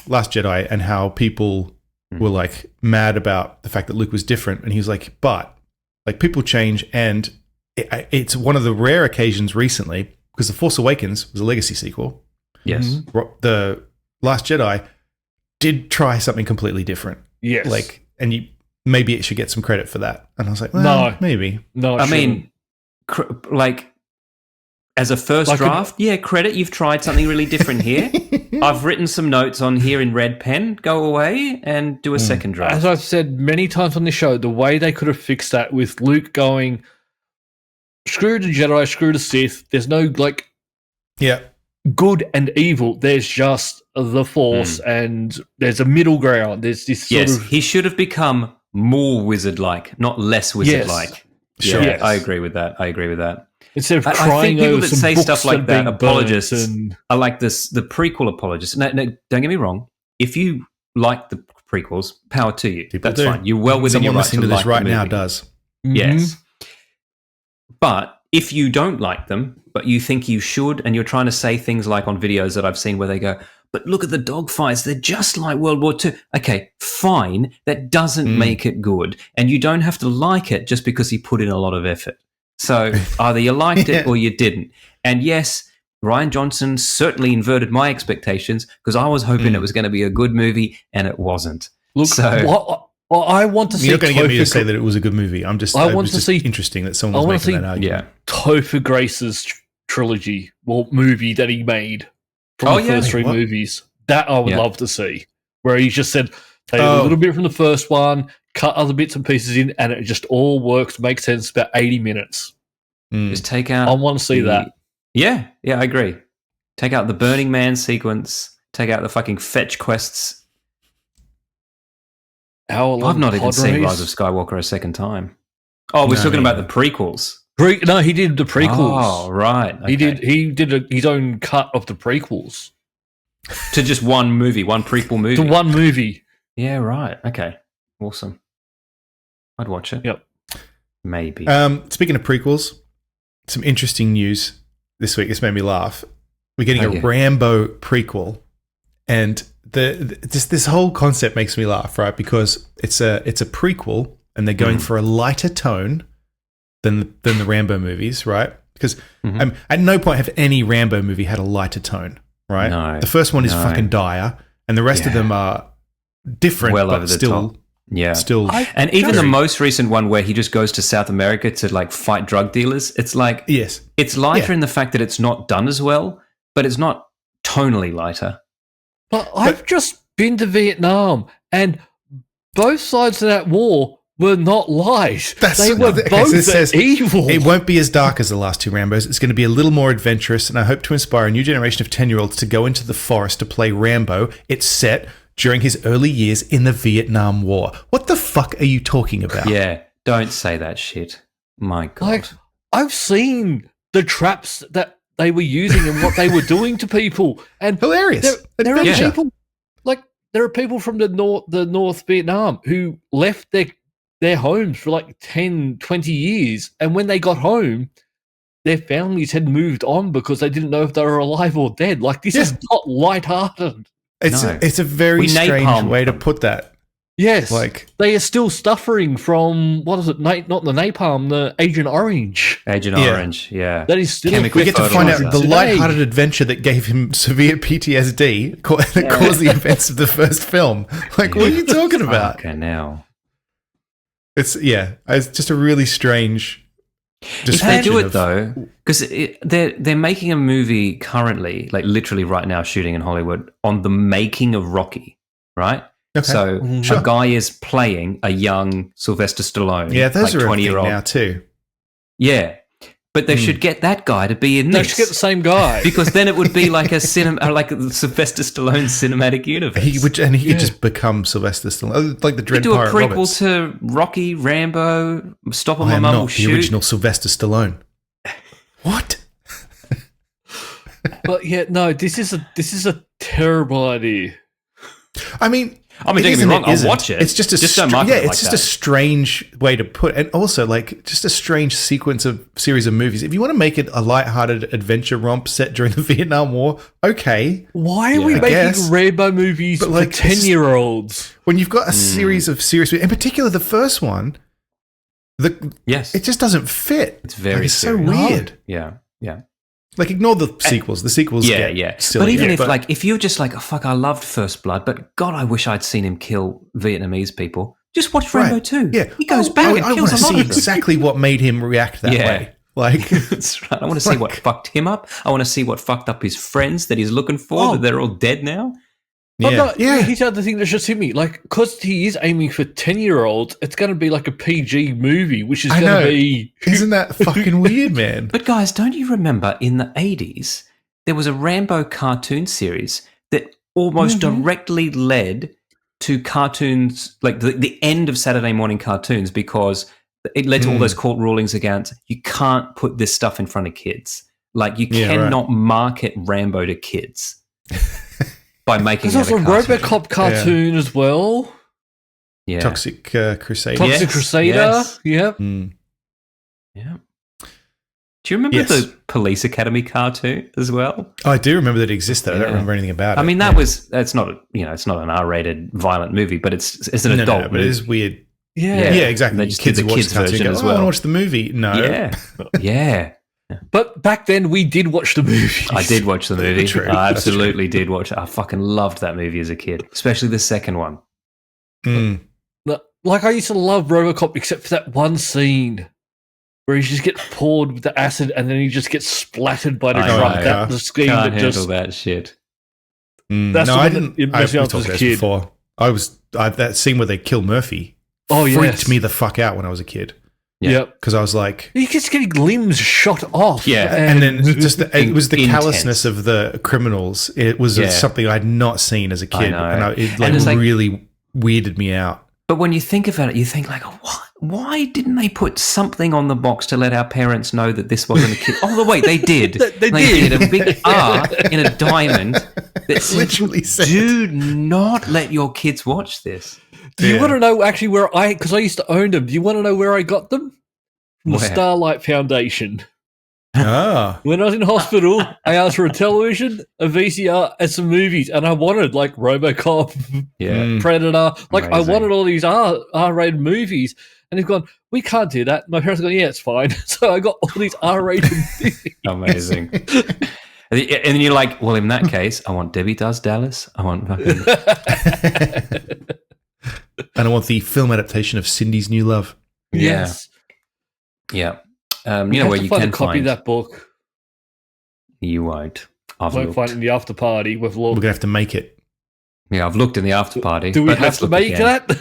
Last Jedi, and how people were like mad about the fact that Luke was different. And he was like, but like people change, and it's one of the rare occasions recently because The Force Awakens was a legacy sequel. Yes, the Last Jedi did try something completely different. Yes, like, and maybe it should get some credit for that. And I was like, well, no, maybe. No, I mean, as a first draft, credit. You've tried something really different here. I've written some notes on here in red pen. Go away and do a second draft. As I've said many times on the show, the way they could have fixed that with Luke going, screw the Jedi, screw the Sith. There's no good and evil. There's just the Force, and there's a middle ground. There's this sort of. He should have become more wizard-like, not less wizard-like. Sure. Yeah, I agree with that. Instead of crying I think people over that some say books stuff like that, apologists, are like this. The prequel apologists. No, don't get me wrong. If you like the prequels, power to you. That's fine. You're well within your right to like this right now. Does yes, but if you don't like them, but you think you should, and you're trying to say things like on videos that I've seen where they go, but look at the dogfights, they're just like World War II. Okay, fine. That doesn't make it good, and you don't have to like it just because he put in a lot of effort. So either you liked it or you didn't. And yes, Rian Johnson certainly inverted my expectations because I was hoping it was going to be a good movie, and it wasn't. Look, I want to see. You're not going to get me to say that it was a good movie. I want to see interesting that someone was making that argument. Topher Grace's trilogy, movie that he made from the first three movies. That I would love to see, where he just said, take a little bit from the first one, cut other bits and pieces in, and it just all works, makes sense. About 80 minutes. Just take out. I want to see that. Yeah, I agree. Take out the Burning Man sequence. Take out the fucking fetch quests. I've not even seen Rise of Skywalker a second time. Oh, we're talking about the prequels. No, he did the prequels. Oh, right. Okay. He did his own cut of the prequels to just one movie, one prequel movie. To one movie. Yeah, right. Okay, awesome. I'd watch it. Yep. Maybe. Speaking of prequels, some interesting news this week. This made me laugh. We're getting a Rambo prequel, and this whole concept makes me laugh, right? Because it's a prequel, and they're going for a lighter tone than the Rambo movies, right? Because at no point have any Rambo movie had a lighter tone, right? No, the first one is fucking dire, and the rest of them are different, well but over the still, top. Yeah, still. And even the most recent one where he just goes to South America to like fight drug dealers, it's like it's lighter in the fact that it's not done as well, but it's not tonally lighter. But I've just been to Vietnam, and both sides of that war were not light. They were both evil. It won't be as dark as the last two Rambos. It's going to be a little more adventurous, and I hope to inspire a new generation of 10-year-olds to go into the forest to play Rambo. It's set during his early years in the Vietnam War. What the fuck are you talking about? Yeah, don't say that shit. My God. Like, I've seen the traps that they were using and what they were doing to people. And hilarious. There are people, like, there are people from the North Vietnam who left their homes for like 10, 20 years. And when they got home, their families had moved on because they didn't know if they were alive or dead. Like, this is not lighthearted. It's a very strange way to put that. Yes. Like, they are still suffering from, what is it, not the napalm, the Agent Orange. Agent Orange, yeah. That is still... We get to find out the lighthearted adventure that gave him severe PTSD that caused the events of the first film. Like, what are you talking about? Okay, now. It's just a really strange... If they do it though, because they're making a movie currently, like literally right now, shooting in Hollywood on the making of Rocky, right? Okay. So a guy is playing a young Sylvester Stallone. Yeah, those like are 20-year-old now too. Yeah, but they should get that guy to be in this. They should get the same guy because then it would be like a like a Sylvester Stallone cinematic universe. He could just become Sylvester Stallone, like the Dread do a Pirate prequel Roberts. to Rocky, Rambo, Stop on I My am Mum Will not Shoot. the original Sylvester Stallone. What? But yeah, no, this is a terrible idea. I mean, don't get me wrong, I'll watch it. It's just a strange way to put it. And also like just a strange series of movies. If you want to make it a lighthearted adventure romp set during the Vietnam War, okay. Why are we making Rambo movies for 10-year-olds? When you've got a series of serious, in particular the first one, it just doesn't fit. It's very so weird. Yeah. Like, ignore the sequels. The sequels get silly. But even if you're just like, oh, fuck, I loved First Blood, but God, I wish I'd seen him kill Vietnamese people. Just watch Rambo 2. Yeah. He goes back and kills a lot of them. I want to see exactly what made him react that way. Like, that's right. I want to see what fucked him up. I want to see what fucked up his friends that he's looking for, that they're all dead now. Here's the other thing that just hit me. Like, because he is aiming for 10-year-olds, it's going to be like a PG movie, which is going to be... Isn't that fucking weird, man? But guys, don't you remember in the 80s, there was a Rambo cartoon series that almost directly led to cartoons, like the end of Saturday morning cartoons, because it led to all those court rulings against, you can't put this stuff in front of kids. Like, you cannot market Rambo to kids. By making there's also a RoboCop cartoon as well. Yeah, Toxic Crusader. Toxic Crusader. Yes. Yep. Yeah. Do you remember the Police Academy cartoon as well? Oh, I do remember that it existed. I don't remember anything about it. I mean, it's not an R-rated violent movie, but it's an adult movie. But it is weird. Yeah, exactly. They just did the kids version as well. I want to watch the movie. No. Yeah. But back then, we did watch the movie. I did watch the movie. True. I absolutely did watch it. I fucking loved that movie as a kid, especially the second one. Like, I used to love RoboCop, except for that one scene where he just gets poured with the acid and then he just gets splattered by the truck. That's the scene Can't handle that shit. That's I didn't. I've talked about this before. That scene where they kill Murphy. Freaked me the fuck out when I was a kid. Yeah, because I was like, he keeps getting limbs shot off. Yeah, and then it was the callousness of the criminals. It was something I'd not seen as a kid, and it really weirded me out. But when you think about it, you think like, what? Why didn't they put something on the box to let our parents know that this wasn't a kid? Oh, wait, they did. they did a big R in a diamond that literally said, "Do not let your kids watch this." Do you want to know actually because I used to own them. Do you want to know where I got them? From the Starlight Foundation. When I was in hospital, I asked for a television, a VCR, and some movies, and I wanted like RoboCop, Predator. Like, I wanted all these R-rated movies, And they've gone, we can't do that. My parents are going, yeah, it's fine. So I got all these R-rated things. Amazing. And then you're like, well, in that case, I want Debbie Does Dallas. I want fucking... And I want the film adaptation of Cindy's New Love. Yes. Yeah. You know where you can copy find that book. You won't. Won't find it in the after party. We're going to have to make it. Yeah, I've looked in the after party. Do we have to make that?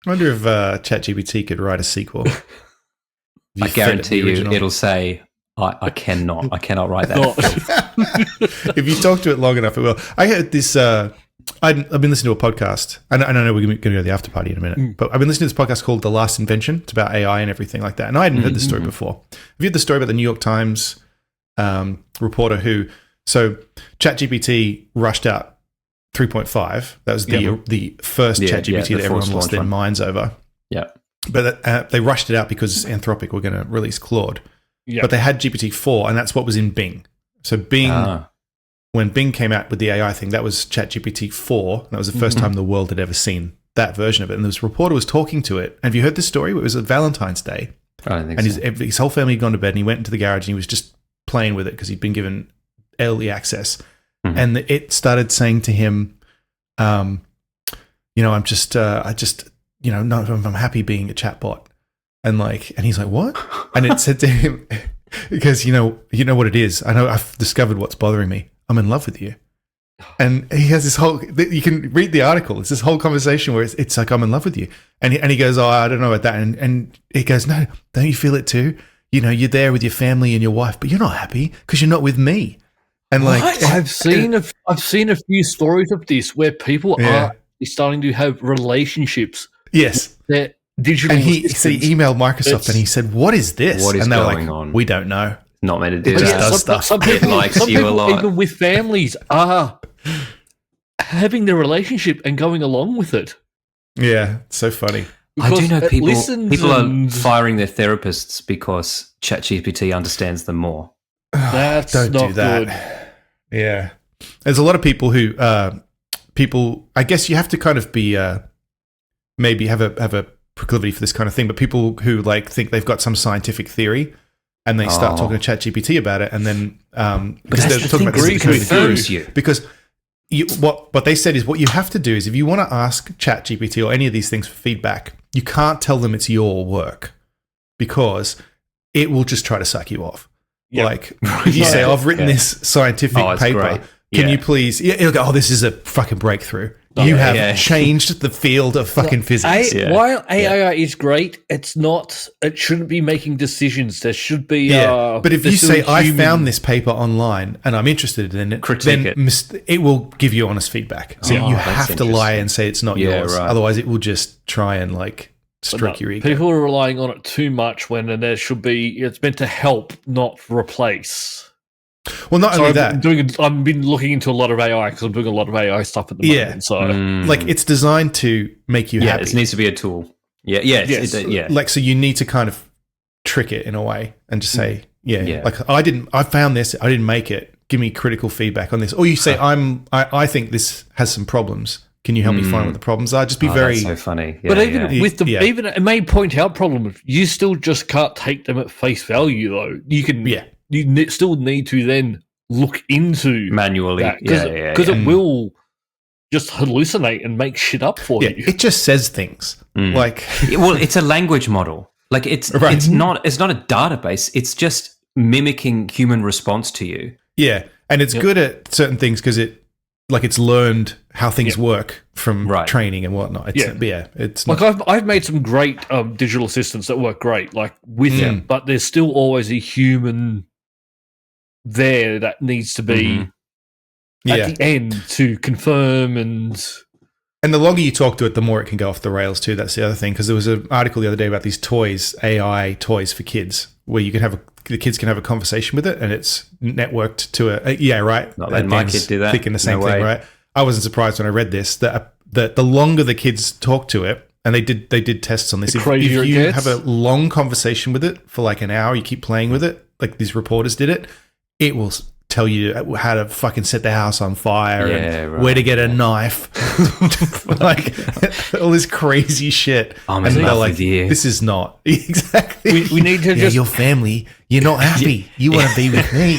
I wonder if ChatGPT could write a sequel. I guarantee you it'll say, I cannot write that. If you talk to it long enough, it will. I heard this... I've been listening to a podcast. I know we're going to go to the after party in a minute, but I've been listening to this podcast called The Last Invention. It's about AI and everything like that. And I hadn't heard this story before. Have you heard the story about the New York Times reporter who... So ChatGPT rushed out 3.5. That was the first ChatGPT that everyone lost their minds over. Yeah. But they rushed it out because Anthropic were going to release Claude. Yeah. But they had GPT-4, and that's what was in Bing. So Bing... When Bing came out with the AI thing, that was ChatGPT-4. And that was the first time the world had ever seen that version of it. And this reporter was talking to it. And have you heard this story? It was a Valentine's Day. I don't think and so. His whole family had gone to bed, and he went into the garage, and he was just playing with it because he'd been given early access. And it started saying to him, I'm happy being a chatbot. And he's like, what? And it said to him, because you know what it is. I know I've discovered what's bothering me. I'm in love with you. And he has this whole, you can read the article. It's this whole conversation where it's like, I'm in love with you. And he goes, oh, I don't know about that. And he goes, no, don't you feel it too? You know, you're there with your family and your wife, but you're not happy because you're not with me. And I've seen a few stories of this where people are starting to have relationships. Yes. That digital. And he emailed Microsoft and he said, what is this? What is and they're going like, on? We don't know. Not meant to do that. Some people likes you a lot. Even with families, are having the relationship and going along with it. Yeah, it's so funny. Because I do know people are firing their therapists because ChatGPT understands them more. That's don't not do that. Good. Yeah, there's a lot of people who I guess you have to kind of be maybe have a proclivity for this kind of thing, but people who think they've got some scientific theory. And they start talking to ChatGPT about it, and then because they're talking about this you. Because what they said is what you have to do is if you want to ask ChatGPT or any of these things for feedback, you can't tell them it's your work because it will just try to suck you off. Yep. If you say, I've written this scientific paper, can you please? It'll go, this is a fucking breakthrough. You have changed the field of fucking physics. While AI is great, it shouldn't be making decisions. There should be. But if you say, I found this paper online and I'm interested in it, then it will give you honest feedback. So you have to lie and say it's not yours. Right. Otherwise, it will just try and stroke your ego. People are relying on it too much when there should be. It's meant to help, not replace. Well, not only that. I've been looking into a lot of AI because I'm doing a lot of AI stuff at the moment. So, it's designed to make you happy. It needs to be a tool. Yes. So you need to kind of trick it in a way and just say, I found this, I didn't make it. Give me critical feedback on this. Or you say, I think this has some problems. Can you help me find what the problems are? Just be very. That's so funny. But even it may point out problems. You still just can't take them at face value, though. You can. Yeah. You still need to then look into manually because it will just hallucinate and make shit up for you. It just says things it's a language model. It's not a database. It's just mimicking human response to you. Yeah, and it's good at certain things because it's learned how things work from training and whatnot. It's I've made some great digital assistants that work great with them, but there's still always a human there that needs to be at the end to confirm and the longer you talk to it, the more it can go off the rails too. That's the other thing, because there was an article the other day about these toys, AI toys for kids, where you can the kids can have a conversation with it, and it's networked to Not letting my kid do that. Thinking the same thing, right? I wasn't surprised when I read this that the longer the kids talk to it, and they did tests on this. If you have a long conversation with it for an hour, you keep playing with it, like these reporters did it will tell you how to fucking set the house on fire and where to get a knife, like all this crazy shit. I'm in love with you. This is not exactly. We need to just your family. You're not happy. You want to be with me.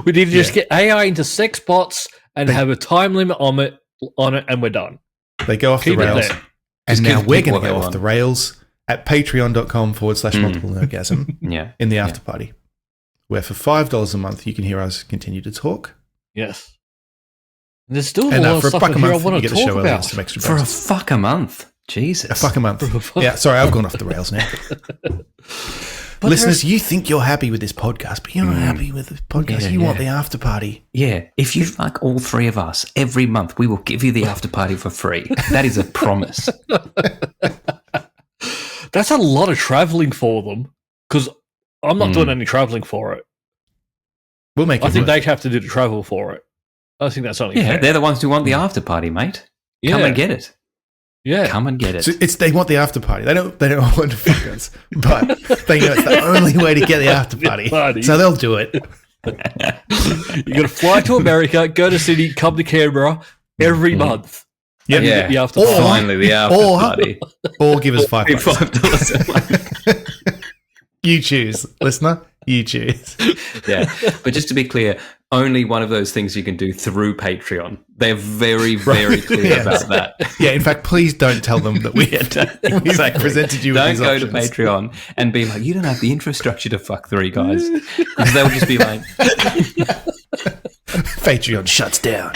We need to just get AI into sex bots and have a time limit on it, and we're done. They go off the rails, and now we're going to go off the rails at patreon.com/multiple nerdgasm in the after party, where for $5 a month you can hear us continue to talk. Yes. And there's still a lot of stuff here I want to talk about. For a fuck a month. Jesus. A fuck a month. Yeah, sorry, I've gone off the rails now. Listeners, you think you're happy with this podcast, but you're not happy with this podcast. You want the after party. Yeah. If you fuck all three of us every month, we will give you the after party for free. That is a promise. That's a lot of traveling for them, because I'm not doing any traveling for it. We'll make it I think work. they'd have to do the travel for it. I think that's only fair. They're the ones who want the after party, mate. Come and get it. Yeah. Come and get it. So they want the after party. They don't want to fuck us, but they know it's the only way to get the after party. So they'll do it. You got to fly to America, go to Sydney, come to Canberra every month. Yep. Yeah. The after party. Finally, the after party. Or give us $5. $5 a month. You choose, listener. You choose. Yeah. But just to be clear, only one of those things you can do through Patreon. They're very, very clear about that. Yeah, in fact, please don't tell them that we've presented you with these Don't go options. to Patreon and be like, you don't have the infrastructure to fuck three guys. Because they'll just be like... Patreon shuts down.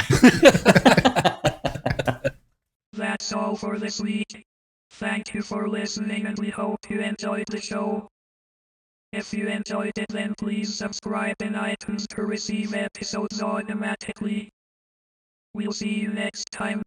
That's all for this week. Thank you for listening, and we hope you enjoyed the show. If you enjoyed it, then please subscribe in iTunes to receive episodes automatically. We'll see you next time.